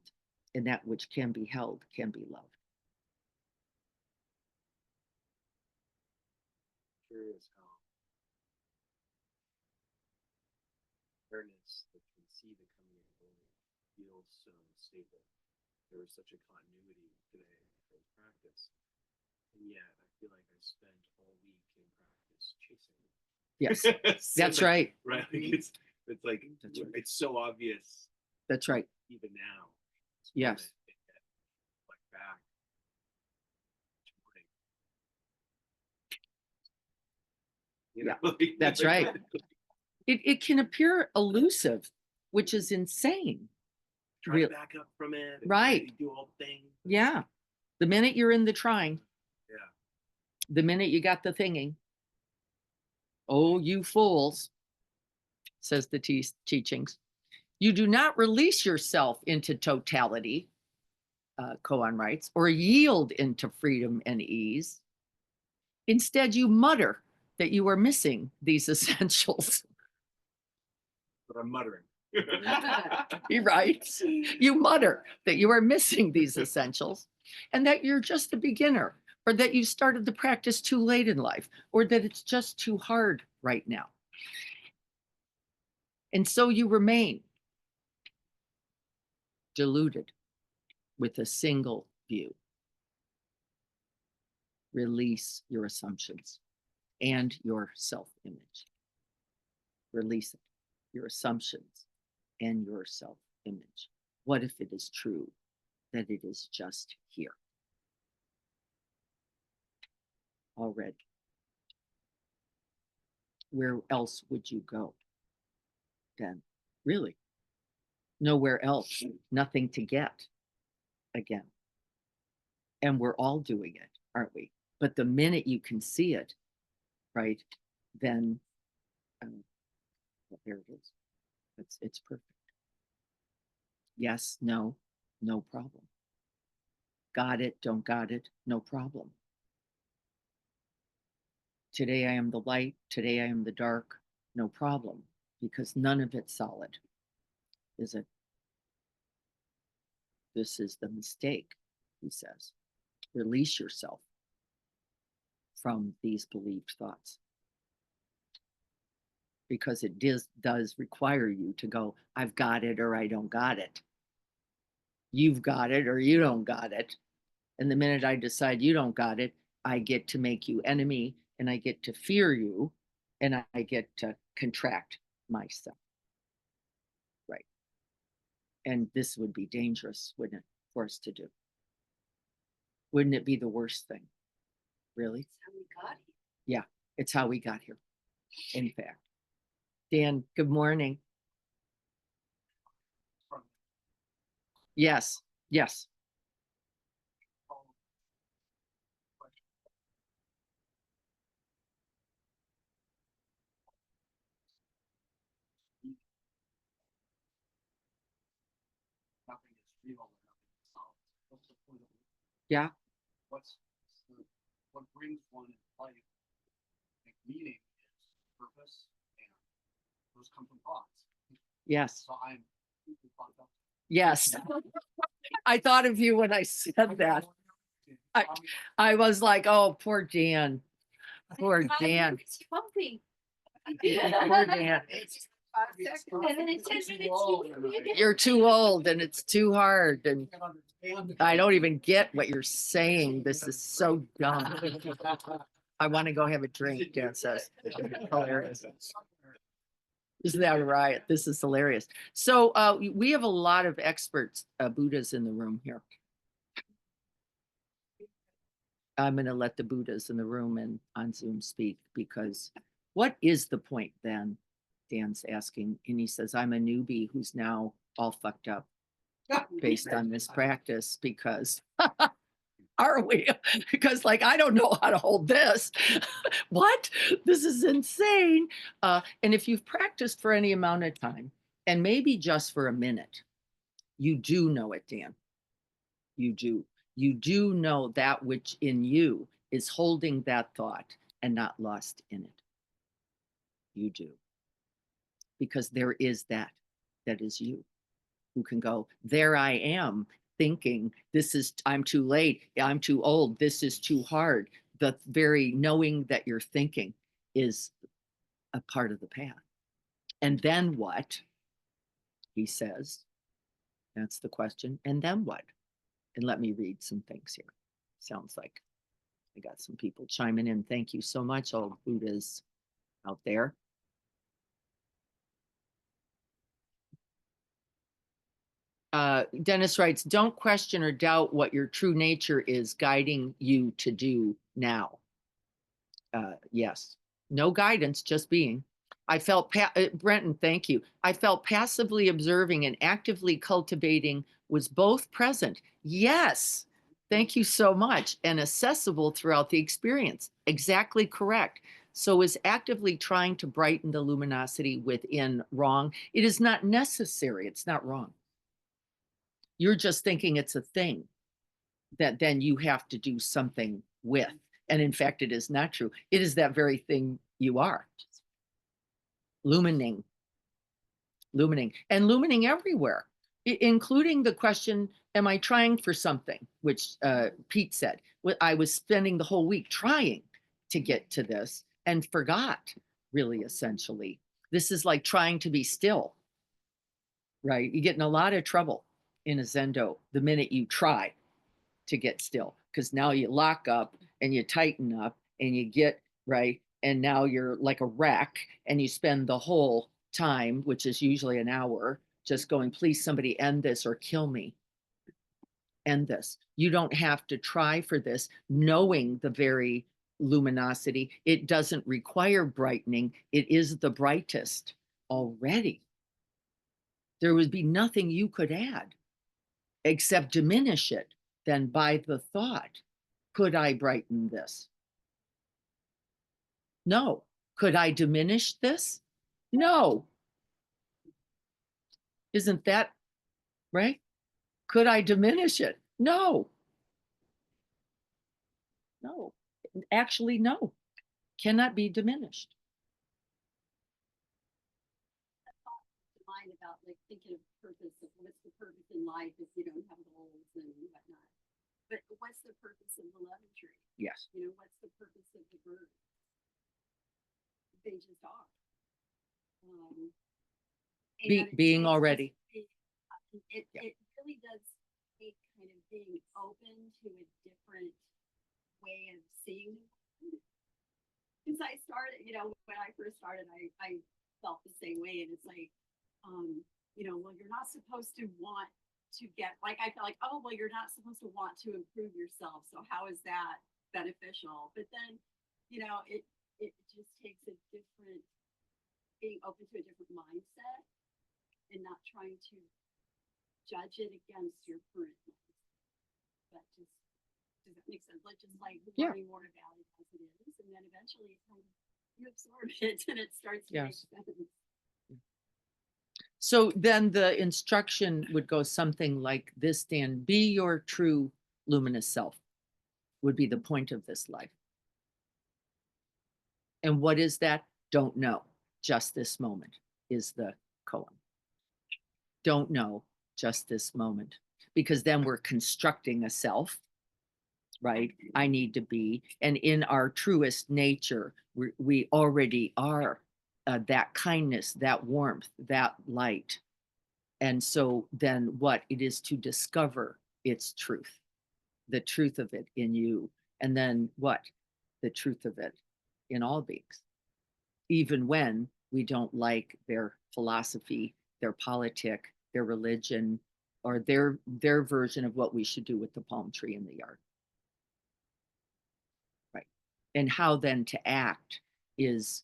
C: and that which can be held can be loved.
D: Curious how awareness that can see the coming and going feels so stable. There was such a continuity today in practice. And yet I feel like I spent all week in practice chasing it.
C: Yes,
D: So
C: that's right.
D: Right. Like it's like
C: That's right.
D: it's so obvious
C: That's right.
D: even now.
C: Yes.
D: Like back each morning.
C: That's right. It can appear elusive, which is insane.
D: Try to back up from it.
C: Right.
D: Do all the things.
C: Yeah. The minute you're in the trying,
D: Yeah.
C: the minute you got the thinking, oh, you fools, says the teachings. You do not release yourself into totality, koan writes, or yield into freedom and ease. Instead, you mutter that you are missing these essentials.
D: But I'm muttering.
C: He writes, you mutter that you are missing these essentials and that you're just a beginner, or that you started the practice too late in life, or that it's just too hard right now. And so you remain deluded with a single view. Release your assumptions and your self-image. Release it, your assumptions and your self-image. What if it is true that it is just here already? Where else would you go then? Really? Nowhere else, nothing to get again. And we're all doing it, aren't we? But the minute you can see it, right, then there it is. It's perfect. Yes, no, no problem. Got it, don't got it, no problem. Today I am the light, today I am the dark, no problem, because none of it's solid, is it? This is the mistake, he says. Release yourself from these believed thoughts. Because it does require you to go, I've got it or I don't got it. You've got it or you don't got it. And the minute I decide you don't got it, I get to make you enemy, and I get to fear you, and I get to contract myself. Right. And this would be dangerous, wouldn't it, for us to do? Wouldn't it be the worst thing? Really?
E: That's how we got here.
C: Yeah, it's how we got here, in fact. Dan, good morning. Yes, yes.
D: real and nothing is solved. What's the point of it?
C: Yeah.
D: What brings one in life? Like meaning is purpose, and those come from thoughts.
C: Yes.
D: So I'm completely thought up.
C: Yes. I thought of you when I said that. I was like, oh, poor Dan. Poor Dan. Poor Dan. You're too old and it's too hard. And I don't even get what you're saying. This is so dumb. I want to go have a drink, Dan says. Hilarious. Isn't that right? This is hilarious. So we have a lot of experts, Buddhas in the room here. I'm going to let the Buddhas in the room and on Zoom speak, because what is the point then? Dan's asking, and he says, I'm a newbie who's now all fucked up based on this practice, because are we? Because like, I don't know how to hold this. What? This is insane. And if you've practiced for any amount of time, and maybe just for a minute, you do know it, Dan. You do. You do know that which in you is holding that thought and not lost in it. You do. Because there is that is you, who can go, there I am thinking, I'm too late, I'm too old, this is too hard. The very knowing that you're thinking is a part of the path. And then what? He says, that's the question. And then what? And let me read some things here. Sounds like I got some people chiming in. Thank you so much, all Buddhas out there. Dennis writes, don't question or doubt what your true nature is guiding you to do now. Yes, no guidance, just being. I felt, Brenton, thank you. I felt passively observing and actively cultivating was both present. Yes, thank you so much. And accessible throughout the experience. Exactly correct. So is actively trying to brighten the luminosity within wrong? It is not necessary. It's not wrong. You're just thinking it's a thing that then you have to do something with. And in fact, it is not true. It is that very thing you are. Lumining and lumining everywhere, including the question, am I trying for something? Which Pete said, I was spending the whole week trying to get to this and forgot, really, essentially. This is like trying to be still, right? You get in a lot of trouble in a Zendo the minute you try to get still, because now you lock up and you tighten up and you get right. And now you're like a wreck and you spend the whole time, which is usually an hour, just going, please, somebody end this or kill me. End this. You don't have to try for this, knowing the very luminosity. It doesn't require brightening. It is the brightest already. There would be nothing you could add except diminish it then by the thought, could I brighten this? No. Could I diminish this? No. Isn't that right? Could I diminish it? No. No. Actually, no. Cannot be diminished.
F: Mind about like thinking of purpose, of what's the purpose in life if you don't have goals and whatnot. But what's the purpose of the lemon tree?
C: Yes.
F: You know, what's the purpose of the bird? They just are.
C: Being already.
F: It really does take kind of being open to a different way of seeing the world. Since I started, you know, when I first started, I felt the same way. And it's like, you know, well, you're not supposed to want to get, like, I felt like, oh, well, you're not supposed to want to improve yourself. So how is that beneficial? But then, you know, it just takes a different, being open to a different mindset and not trying to judge it against your current mindset. But just, does that make sense? Like, just like learning more about it as it is. And then eventually kind of, you absorb it and it starts to make sense.
C: So then the instruction would go something like this, Dan: be your true luminous self would be the point of this life. And what is that? Don't know. Just this moment is the koan. Don't know, just this moment. Because then we're constructing a self, right? I need to be. And in our truest nature, we already are that kindness, that warmth, that light. And so then what? It is to discover its truth, the truth of it in you. And then what? The truth of it in all beings, even when we don't like their philosophy, their politic, their religion, or their version of what we should do with the palm tree in the yard. Right. And how then to act is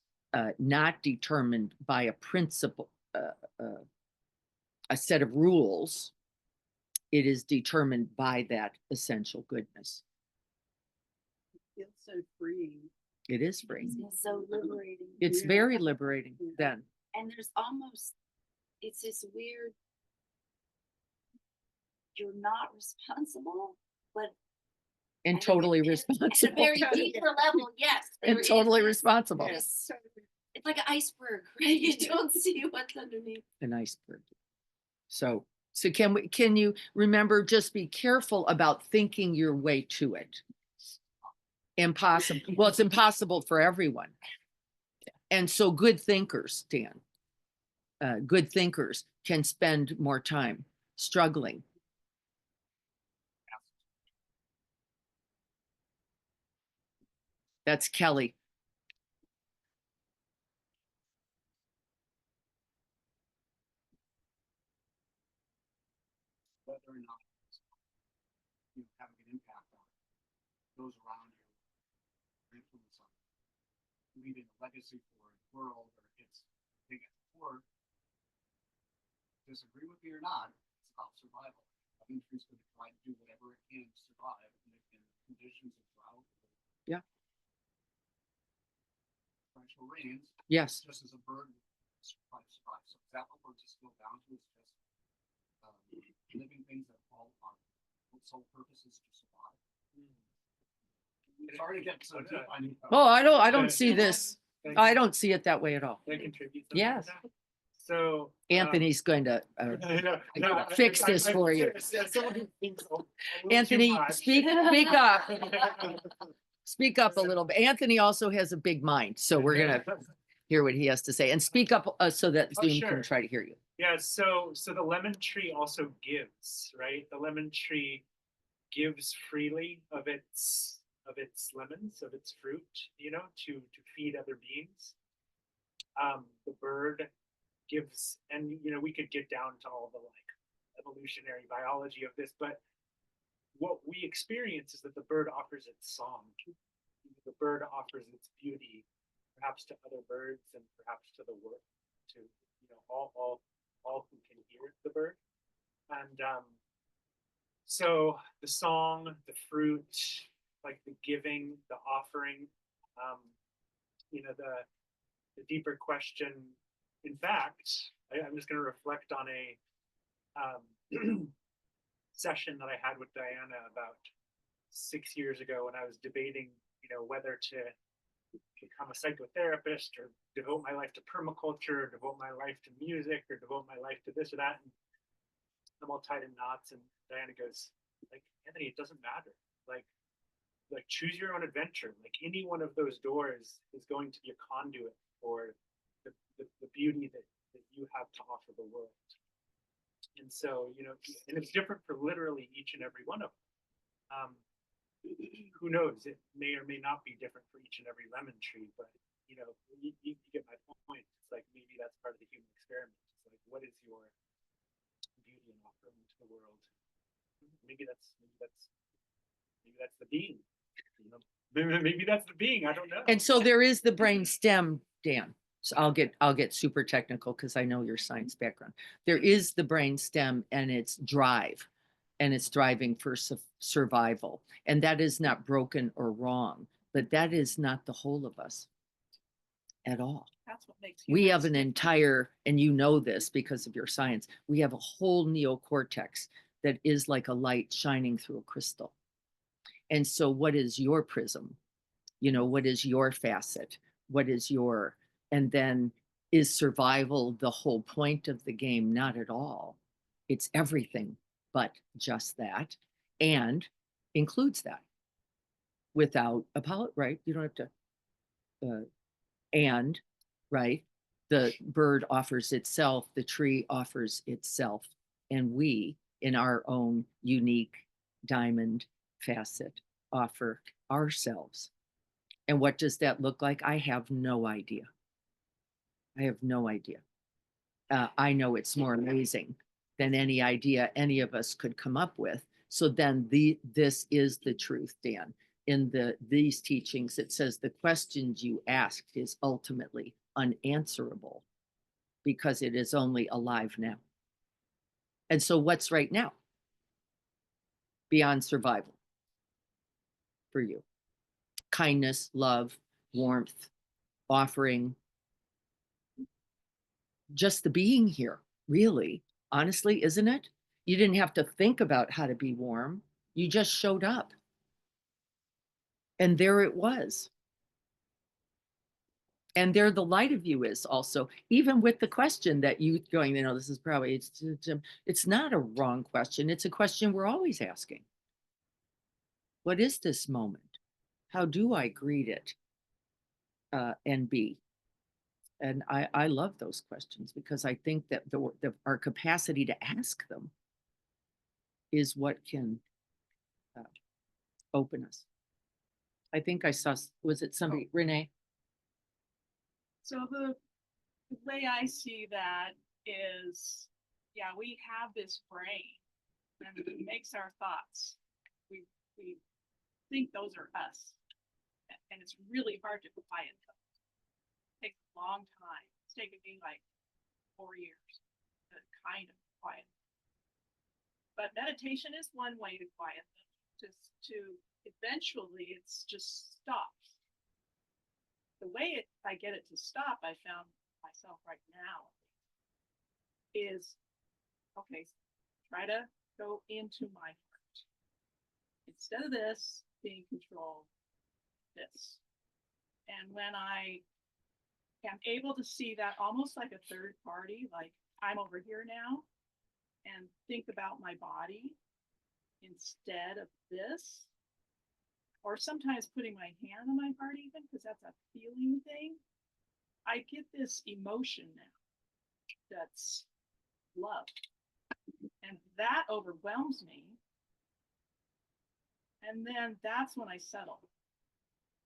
C: not determined by a principle, a set of rules. It is determined by that essential goodness.
E: It feels so freeing.
C: It is free.
F: It's so liberating.
C: It's
E: Yeah.
C: very liberating
E: Yeah.
C: then.
F: And there's almost, it's this weird, you're not responsible, but
C: And
F: I think
C: totally
F: at a
C: responsible.
F: very deeper level, yes.
C: And
F: there is
C: totally
F: this-
C: responsible.
F: this- It's like an iceberg, right? You don't see what's underneath.
C: An iceberg. So can you remember, just be careful about thinking your way to it. Impossible. Well, it's impossible for everyone. And so good thinkers, Dan, good thinkers can spend more time struggling. That's Kelly.
D: Whether or not you having an impact on those around you, influence on leaving a legacy for the world, or it's big or disagree with me or not, it's about survival. I think tree's going to try to do whatever it can to survive in conditions of drought.
C: Yeah.
D: Torrential rains.
C: Yes.
D: Just as a bird survive. So is that what we're just going down to? Is just living things that fall on what sole purpose is to survive. It's already getting so deep.
C: Oh, I don't see this. I don't see it that way at all.
D: Can I contribute something to
C: Yes.
D: that? So
C: Anthony's going to
D: no,
C: fix this for you.
D: Someone who thinks a little
C: Anthony,
D: too much.
C: speak up. Speak up a little bit. Anthony also has a big mind, so we're gonna hear what he has to say, and speak up so that
D: Oh,
C: Zoom
D: sure.
C: can try to hear you.
D: Yeah, so the lemon tree also gives, right? The lemon tree gives freely of its lemons, of its fruit, to feed other beings. The bird gives, and we could get down to all the evolutionary biology of this, but what we experience is that the bird offers its song. The bird offers its beauty, perhaps to other birds and perhaps to the world, to all who can hear the bird. And so the song, the fruit, like the giving, the offering, the deeper question. In fact, I'm just going to reflect on a session that I had with Diana about 6 years ago when I was debating, whether to become a psychotherapist or devote my life to permaculture, or devote my life to music, or devote my life to this or that. And I'm all tied in knots. And Diana goes, Anthony, it doesn't matter. Like choose your own adventure. Like any one of those doors is going to be a conduit for the beauty that you have to offer the world. And so, and it's different for literally each and every one of them. Who knows? It may or may not be different for each and every lemon tree, but you get my point. It's like maybe that's part of the human experiment. It's like, what is your beauty and offering to the world? Maybe that's the being. Maybe that's the being. I don't know.
C: And so there is the brain stem, Dan. So I'll get super technical because I know your science background. There is the brain stem and its drive, and it's driving for survival. And that is not broken or wrong, but that is not the whole of us. at all.
E: That's what makes
C: We have
E: humans
C: an
E: different.
C: entire, and you know this because of your science, we have a whole neocortex that is like a light shining through a crystal. And so what is your prism? You know, what is your facet? What is your, and then is survival the whole point of the game? Not at all. It's everything but just that, and includes that without apology, right? You don't have to, and, right? The bird offers itself, the tree offers itself, and we, in our own unique diamond facet, offer ourselves. And what does that look like? I have no idea. I have no idea. I know it's more amazing than any idea any of us could come up with. So then this is the truth, Dan. In these teachings, it says the questions you asked is ultimately unanswerable because it is only alive now. And so what's right now beyond survival for you? Kindness, love, warmth, offering, just the being here, really, honestly, isn't it? You didn't have to think about how to be warm. You just showed up. And there it was. And there the light of you is also, even with the question that you going, you know, this is probably, it's not a wrong question. It's a question we're always asking. What is this moment? How do I greet it and be? And I love those questions because I think that our capacity to ask them is what can open us. I think I saw, was it somebody, Renee?
E: So the way I see that is, yeah, we have this brain and it makes our thoughts. We think those are us. And it's really hard to quiet them. It takes a long time. It's taken me like 4 years to kind of quiet them. But meditation is one way to quiet them. Just to eventually it's just stops. The way I get it to stop, I found myself right now, is, okay, try to go into my heart. Instead of this being controlled, this. And when I am able to see that almost like a third party, like I'm over here now, and think about my body instead of this, or sometimes putting my hand on my heart even, because that's a feeling thing, I get this emotion now that's love. And that overwhelms me. And then that's when I settle.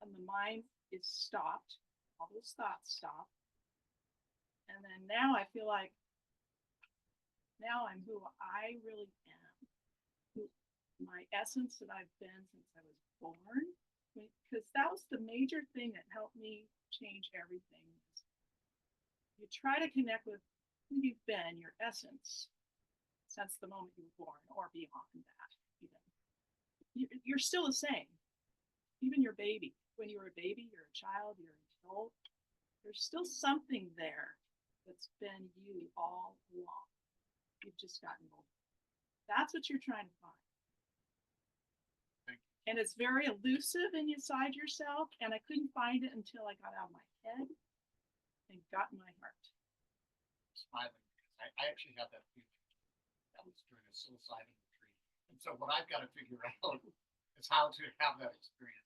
E: And the mind is stopped. All those thoughts stop. And then now I feel like now I'm who I really am. Who, my essence that I've been since I was born. Because that was the major thing that helped me change everything. You try to connect with who you've been, your essence, since the moment you were born, or beyond that. Even you're still the same. Even your baby. When you were a baby, you're a child, you're an adult. There's still something there that's been you all along. You've just gotten older. That's what you're trying to find. And it's very elusive inside yourself. And I couldn't find it until I got out of my head and got in my heart.
G: Smiling because I actually had that feeling. That was during a psilocybin retreat. And so what I've got to figure out is how to have that experience.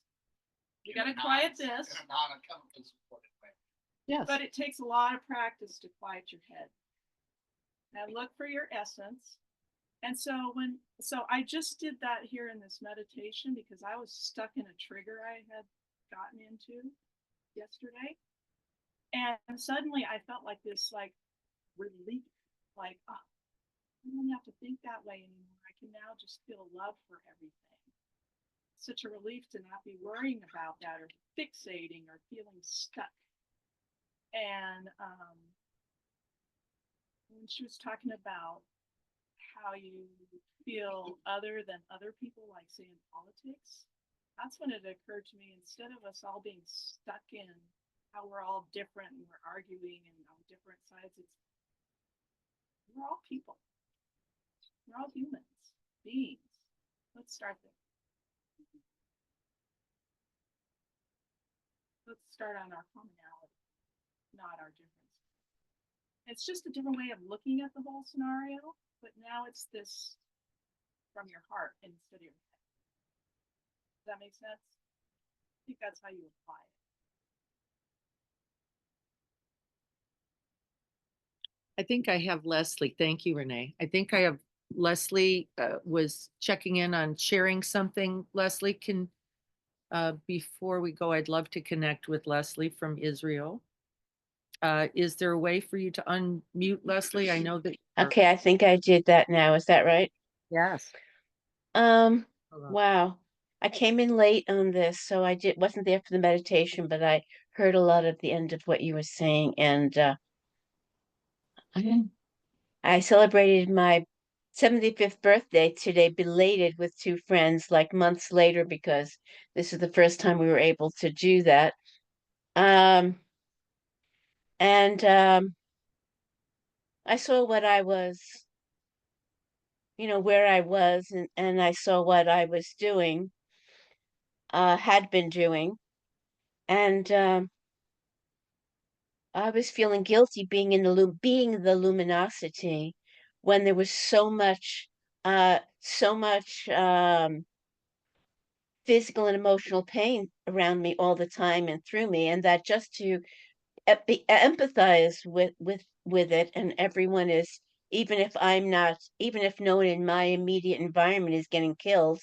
E: You got to quiet this.
G: In a non-chemical supported way.
C: Yes.
E: But it takes a lot of practice to quiet your head. And look for your essence. And so I just did that here in this meditation because I was stuck in a trigger I had gotten into yesterday. And suddenly I felt like this like relief, like, oh, I don't have to think that way anymore. I can now just feel love for everything. Such a relief to not be worrying about that or fixating or feeling stuck. And when she was talking about how you feel other than other people, like say in politics, that's when it occurred to me, instead of us all being stuck in how we're all different and we're arguing and on different sides. We're all people. We're all humans, beings. Let's start there. Let's start on our commonality, not our differences. It's just a different way of looking at the whole scenario, but now it's this from your heart instead of your head. Does that make sense? I think that's how you apply it.
C: I think I have Leslie. Thank you, Renee. I think I have Leslie was checking in on sharing something. Leslie, can before we go, I'd love to connect with Leslie from Israel. Is there a way for you to unmute Leslie? I know that.
H: Okay, I think I did that now. Is that right?
C: Yes.
H: Wow. I came in late on this, so wasn't there for the meditation, but I heard a lot of the end of what you were saying, and I celebrated my 75th birthday today, belated with two friends, like months later, because this is the first time we were able to do that. And I saw what I was, where I was, and I saw what I was doing, had been doing. And I was feeling guilty being being the luminosity when there was so much physical and emotional pain around me all the time and through me, and that just to empathize with it, and everyone is, even if no one in my immediate environment is getting killed,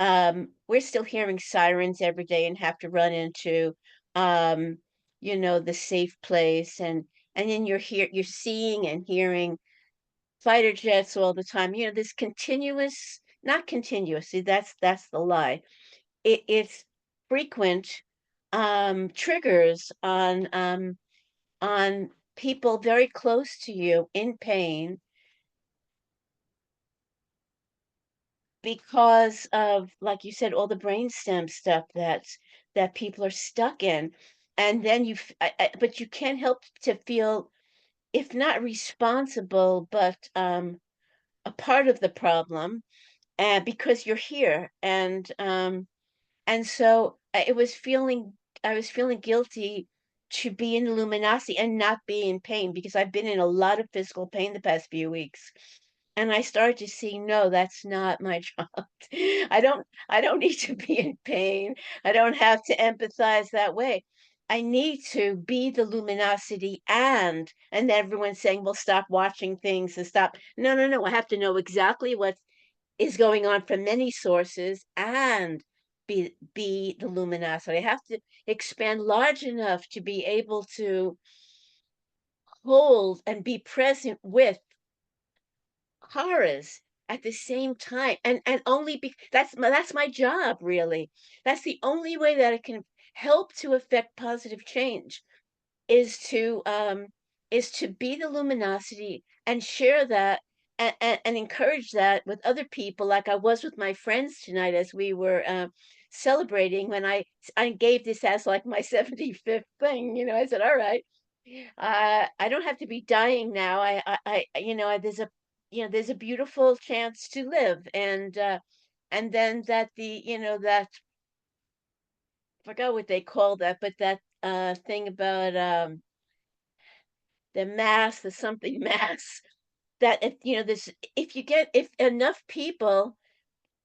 H: we're still hearing sirens every day and have to run into the safe place, and then you're seeing and hearing fighter jets all the time. This continuous, not continuously, that's the lie. It's frequent triggers on people very close to you in pain because of, like you said, all the brainstem stuff that people are stuck in. And then but you can't help to feel, if not responsible, but a part of the problem, because you're here. And so I was feeling guilty to be in luminosity and not be in pain, because I've been in a lot of physical pain the past few weeks. And I started to see, no, that's not my job. I don't need to be in pain. I don't have to empathize that way. I need to be the luminosity, and everyone's saying, well, stop watching things and stop. No, no, no. I have to know exactly what is going on from many sources and be the luminosity. I have to expand large enough to be able to hold and be present with horrors at the same time, and only that's my job, really. That's the only way that it can help to affect positive change, is to be the luminosity and share that, and encourage that with other people, like I was with my friends tonight as we were celebrating, when I gave this as like my 75th thing. I said, all right, I don't have to be dying now. There's a beautiful chance to live, and then that that, I forgot what they call that, but that thing about the mass, the something mass, that if enough people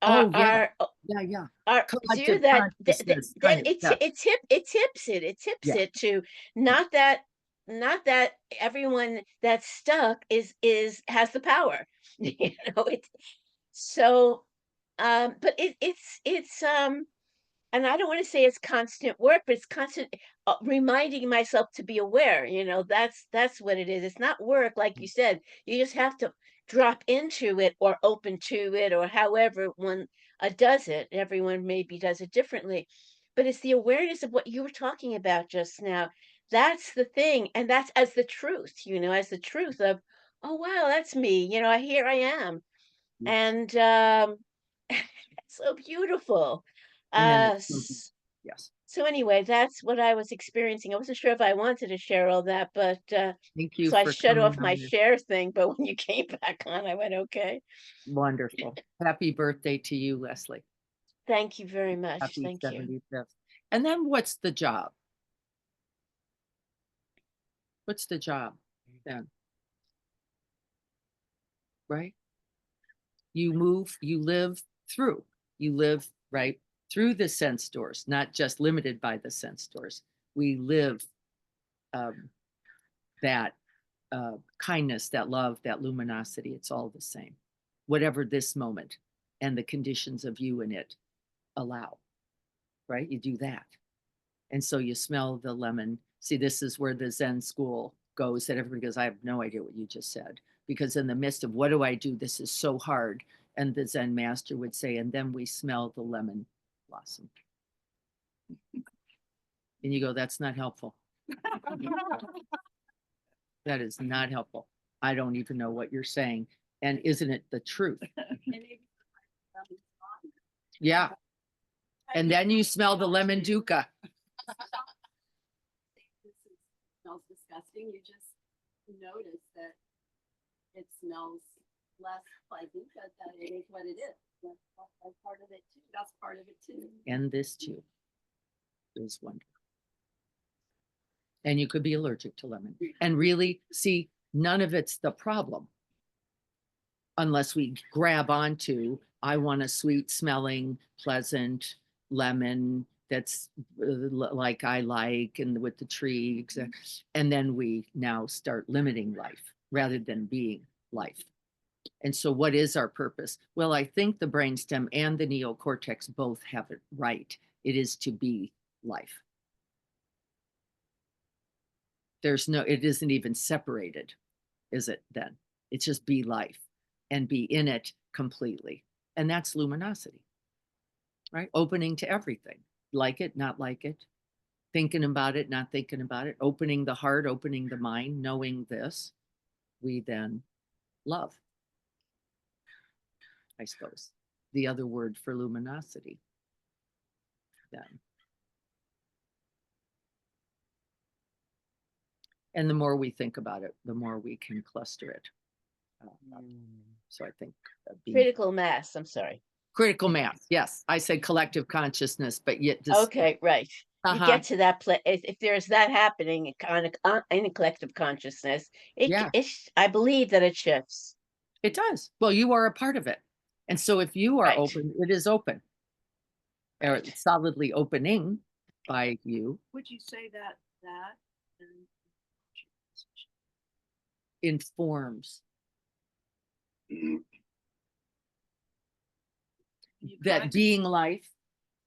C: Oh, yeah.
H: are
C: Yeah.
H: do
C: Collective
H: that,
C: consciousness,
H: then
C: kind of, yeah.
H: it tips
C: Yeah.
H: it to, not that everyone that's stuck has the power. It so but it's and I don't want to say it's constant work, but it's constant reminding myself to be aware. That's what it is. It's not work, like you said. You just have to drop into it, or open to it, or however one does it. Everyone maybe does it differently, but it's the awareness of what you were talking about just now. That's the thing, and that's as the truth. As the truth of, oh wow, that's me. Here I am,
C: Yes.
H: and it's so beautiful.
C: And then
H: Uh,
C: it's something, yes.
H: So anyway, that's what I was experiencing. I wasn't sure if I wanted to share all that, but
C: Thank you
H: so I
C: for
H: shut
C: coming
H: off my
C: on this.
H: share thing, but when you came back on, I went, okay.
C: Wonderful. Happy birthday to you, Leslie.
H: Thank you very much.
C: Happy
H: Thank you.
C: 75th. And then what's the job? What's the job then? Right? You move, you live through, you live right through the sense doors, not just limited by the sense doors. We live that kindness, that love, that luminosity. It's all the same, whatever this moment and the conditions of you and it allow, right? You do that. And so you smell the lemon. See, this is where the Zen school goes, that everybody goes, I have no idea what you just said. Because in the midst of what do I do? This is so hard. And the Zen master would say, and then we smell the lemon blossom. And you go, that's not helpful. That is not helpful. I don't even know what you're saying. And isn't it the truth? Yeah. And then you smell the lemon dukkha.
F: Smells disgusting. You just notice that it smells less pleasant, but that it is what it is. That's part of it too. That's part of it too.
C: And this too is wonderful. And you could be allergic to lemon. And really, see, none of it's the problem. Unless we grab onto, I want a sweet smelling, pleasant lemon that's like I like, and with the tree, and then we now start limiting life rather than being life. And so what is our purpose? Well, I think the brainstem and the neocortex both have it right. It is to be life. There's no, it isn't even separated, is it then? It's just be life and be in it completely. And that's luminosity, right? Opening to everything, like it, not like it, thinking about it, not thinking about it, opening the heart, opening the mind, knowing this, we then love, I suppose, the other word for luminosity then. And the more we think about it, the more we can cluster it. So I think
H: Critical mass, I'm sorry.
C: critical mass. Yes, I said collective consciousness, but yet this.
H: Okay, right. You get to that place. If there's that happening in a collective consciousness,
C: Yeah.
H: I believe that it shifts.
C: It does. Well, you are a part of it. And so if you are
H: Right.
C: open, it is open. Or
H: Right.
C: it's solidly opening by you.
E: Would you say that
C: Informs
E: you
C: that
E: kind
C: being life,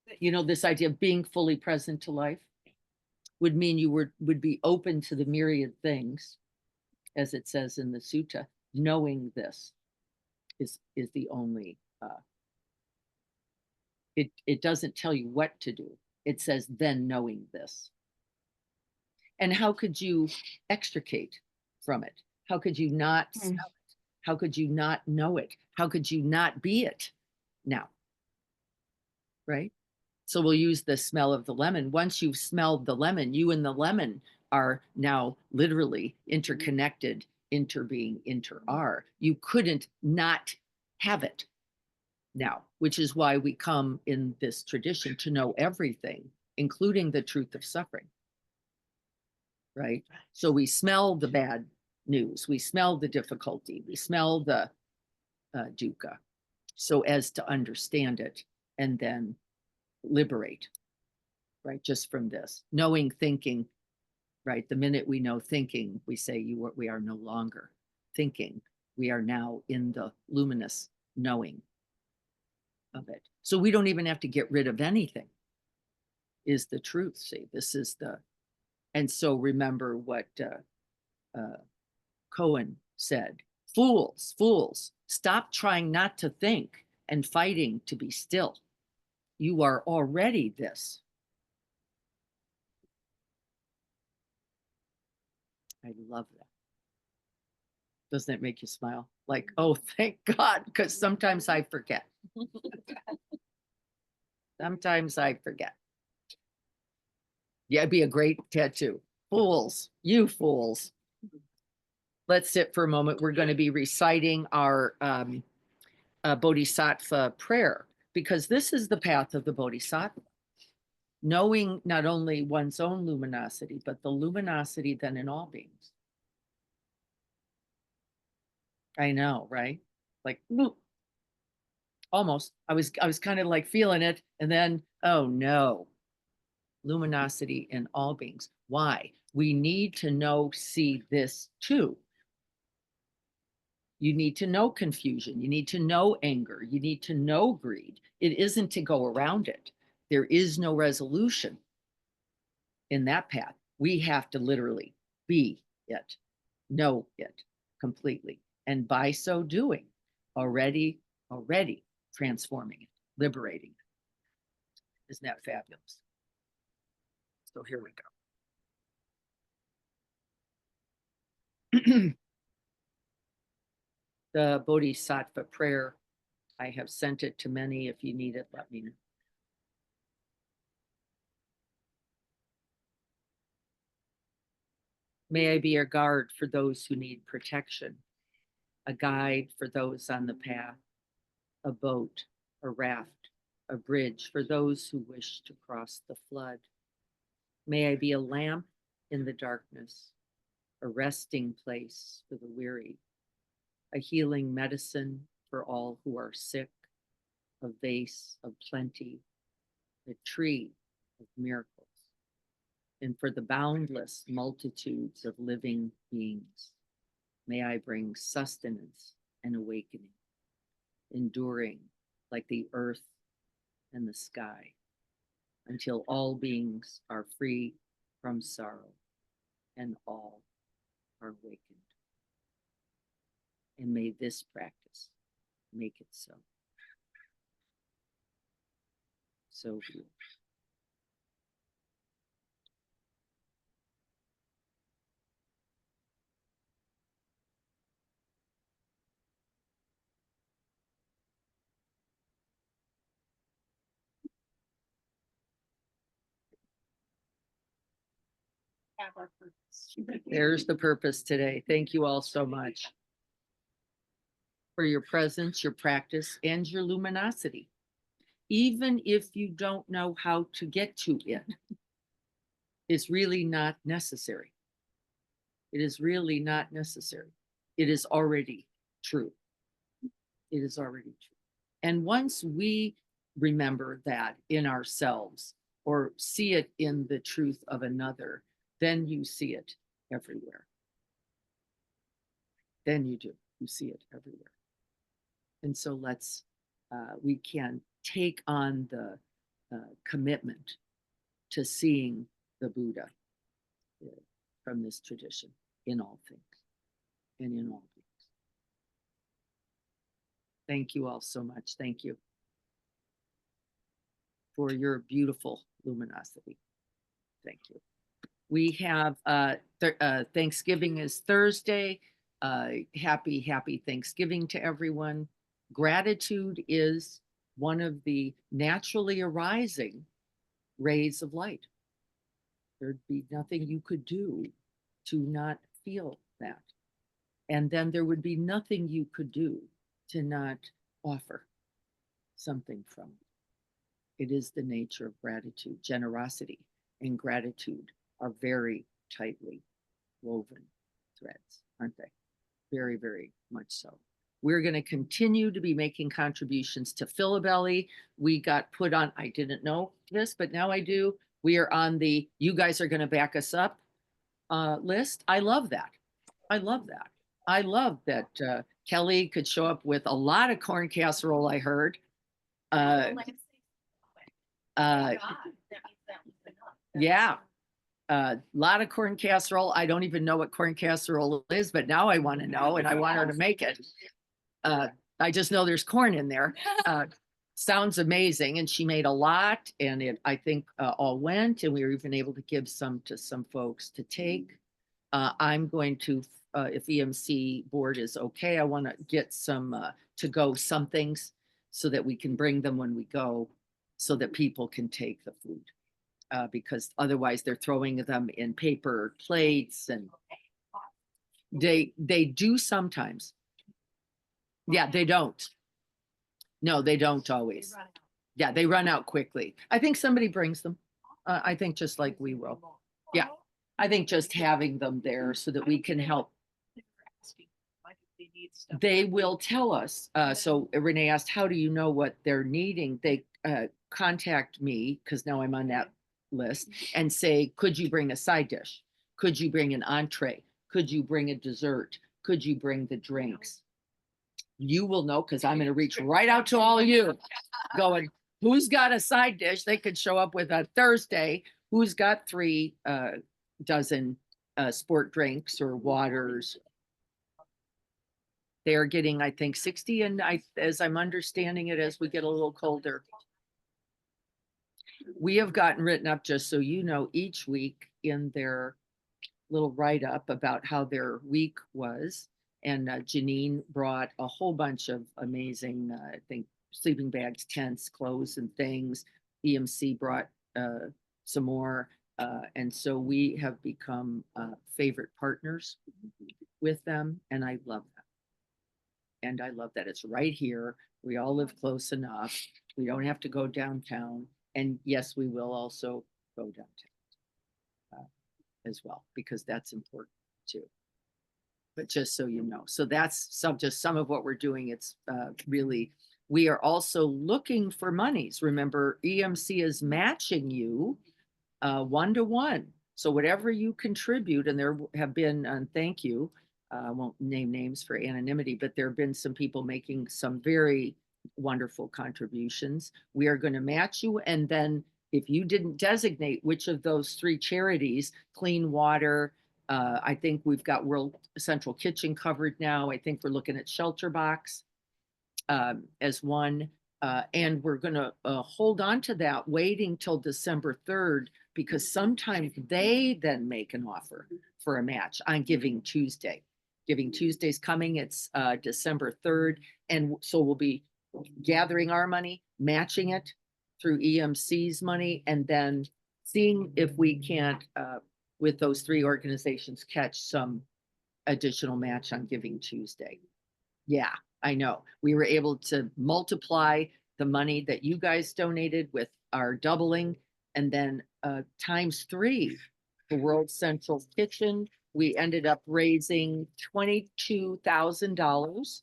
E: that
C: you know, this idea of being fully present to life would mean you would be open to the myriad things, as it says in the sutta. Knowing this is the only it doesn't tell you what to do. It says then knowing this. And how could you extricate from it? How could you not smell it? How could you not know it? How could you not be it now? Right? So we'll use the smell of the lemon. Once you've smelled the lemon, you and the lemon are now literally interconnected, interbeing, inter-are. You couldn't not have it now, which is why we come in this tradition to know everything, including the truth of suffering. Right? So we smell the bad news, we smell the difficulty, we smell the dukkha, so as to understand it and then liberate, right? Just from this knowing, thinking, right? The minute we know thinking, we say we are no longer thinking. We are now in the luminous knowing of it. So we don't even have to get rid of anything, is the truth. See, this is the, and so remember what Cohen said, fools, fools, stop trying not to think and fighting to be still. You are already this. I love that. Doesn't it make you smile? Like, oh, thank God, because sometimes I forget. Sometimes I forget. Yeah, it'd be a great tattoo. Fools, you fools. Let's sit for a moment. We're going to be reciting our Bodhisattva prayer, because this is the path of the Bodhisattva. Knowing not only one's own luminosity, but the luminosity then in all beings. I know, right? Like, whoop. Almost. I was kind of like feeling it, and then, oh no. Luminosity in all beings. Why? We need to know, see this too. You need to know confusion. You need to know anger. You need to know greed. It isn't to go around it. There is no resolution in that path. We have to literally be it, know it completely. And by so doing, already transforming it, liberating it. Isn't that fabulous? So here we go. The Bodhisattva prayer, I have sent it to many. If you need it, let me know. May I be a guard for those who need protection, a guide for those on the path, a boat, a raft, a bridge for those who wish to cross the flood. May I be a lamp in the darkness, a resting place for the weary, a healing medicine for all who are sick, a vase of plenty, a tree of miracles, and for the boundless multitudes of living beings. May I bring sustenance and awakening, enduring like the earth and the sky, until all beings are free from sorrow and all are awakened. And may this practice make it so. So be it.
E: Have our purpose.
C: There's the purpose today. Thank you all so much for your presence, your practice, and your luminosity. Even if you don't know how to get to it, it's really not necessary. It is really not necessary. It is already true. It is already true. And once we remember that in ourselves or see it in the truth of another, then you see it everywhere. Then you do. You see it everywhere. And so we can take on the commitment to seeing the Buddha from this tradition in all things and in all beings. Thank you all so much. Thank you for your beautiful luminosity. Thank you. We have Thanksgiving is Thursday. Happy Thanksgiving to everyone. Gratitude is one of the naturally arising rays of light. There'd be nothing you could do to not feel that. And then there would be nothing you could do to not offer something from it. It is the nature of gratitude. Generosity and gratitude are very tightly woven threads, aren't they? Very, very much so. We're going to continue to be making contributions to Philabelly. We got put on, I didn't know this, but now I do. We are on the, you guys are going to back us up list. I love that. I love that. I love that Kelly could show up with a lot of corn casserole, I heard. Yeah. A lot of corn casserole. I don't even know what corn casserole is, but now I want to know and I want her to make it. I just know there's corn in there. Sounds amazing. And she made a lot and it, I think all went, and we were even able to give some to some folks to take. I'm going to, if EMC board is okay, I want to get some to go some things so that we can bring them when we go so that people can take the food. because otherwise they're throwing them in paper plates, and they do sometimes. Yeah, they don't. No, they don't always. Yeah, they run out quickly. I think somebody brings them. I think just like we will. Yeah, I think just having them there so that we can help. They will tell us. So Renee asked, how do you know what they're needing? They contact me, because now I'm on that list, and say, could you bring a side dish? Could you bring an entree? Could you bring a dessert? Could you bring the drinks? You will know, because I'm going to reach right out to all of you going, who's got a side dish? They could show up with a Thursday. Who's got 3 dozen sport drinks or waters? They're getting, I think, 60, and as I'm understanding it, as we get a little colder. We have gotten written up, just so you know, each week in their little write-up about how their week was. And Janine brought a whole bunch of amazing, I think, sleeping bags, tents, clothes, and things. EMC brought some more. And so we have become favorite partners with them. And I love that. And I love that it's right here. We all live close enough. We don't have to go downtown. And yes, we will also go downtown as well, because that's important too. But just so you know, so that's just some of what we're doing. It's really, we are also looking for monies. Remember, EMC is matching you 1-to-1. So whatever you contribute, and there have been, thank you, I won't name names for anonymity, but there have been some people making some very wonderful contributions. We are going to match you. And then if you didn't designate which of those 3 charities, clean water, I think we've got World Central Kitchen covered now. I think we're looking at Shelter Box as one. And we're going to hold on to that, waiting till December 3rd, because sometimes they then make an offer for a match on Giving Tuesday. Giving Tuesday's coming. It's December 3rd. And so we'll be gathering our money, matching it through EMC's money, and then seeing if we can't, with those 3 organizations, catch some additional match on Giving Tuesday. Yeah, I know. We were able to multiply the money that you guys donated with our doubling, and then times 3 for World Central Kitchen. We ended up raising $22,000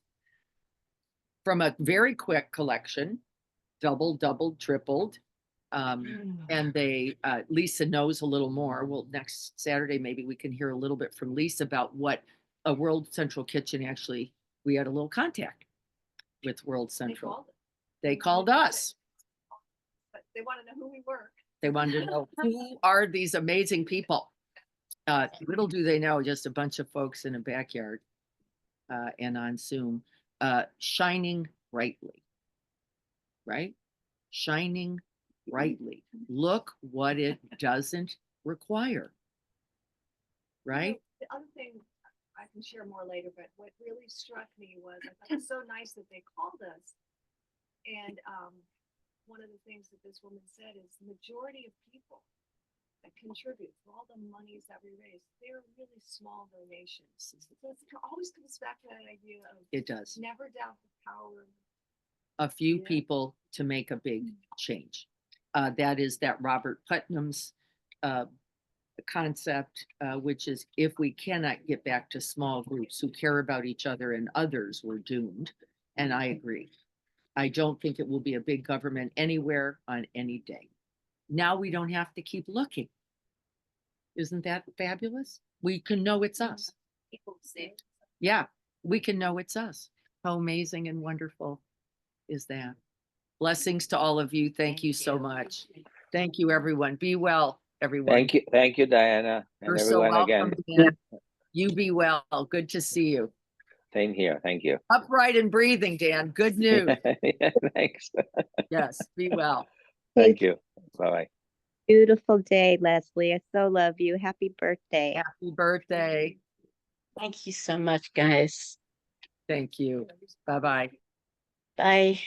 C: from a very quick collection, doubled, tripled. And they, Lisa knows a little more. Well, next Saturday, maybe we can hear a little bit from Lisa about what a World Central Kitchen actually, we had a little contact with World Central. They called us.
F: But they want to know who we were.
C: They wanted to know, who are these amazing people? Little do they know, just a bunch of folks in a backyard and on Zoom, shining brightly, right? Shining brightly. Look what it doesn't require, right?
F: The other thing I can share more later, but what really struck me was, I thought it was so nice that they called us. And one of the things that this woman said is the majority of people that contribute for all the monies that we raise, they're really small donations. So it always comes back to that idea of,
C: It does.
F: never doubt the power of
C: A few people to make a big change. That is that Robert Putnam's concept, which is, if we cannot get back to small groups who care about each other and others, we're doomed. And I agree. I don't think it will be a big government anywhere on any day. Now we don't have to keep looking. Isn't that fabulous? We can know it's us. Yeah, we can know it's us. How amazing and wonderful is that? Blessings to all of you. Thank you so much. Thank you, everyone. Be well, everyone.
A: Thank you, Diana, and
C: You're so
A: everyone
C: welcome.
A: again.
C: Dan. You be well. Good to see you.
A: Same here. Thank you.
C: Upright and breathing, Dan. Good news.
A: Yeah, thanks.
C: Yes, be well.
A: Thank you. Bye-bye.
I: Beautiful day, Leslie. I so love you. Happy birthday.
C: Happy birthday.
H: Thank you so much, guys.
C: Thank you. Bye-bye.
H: Bye.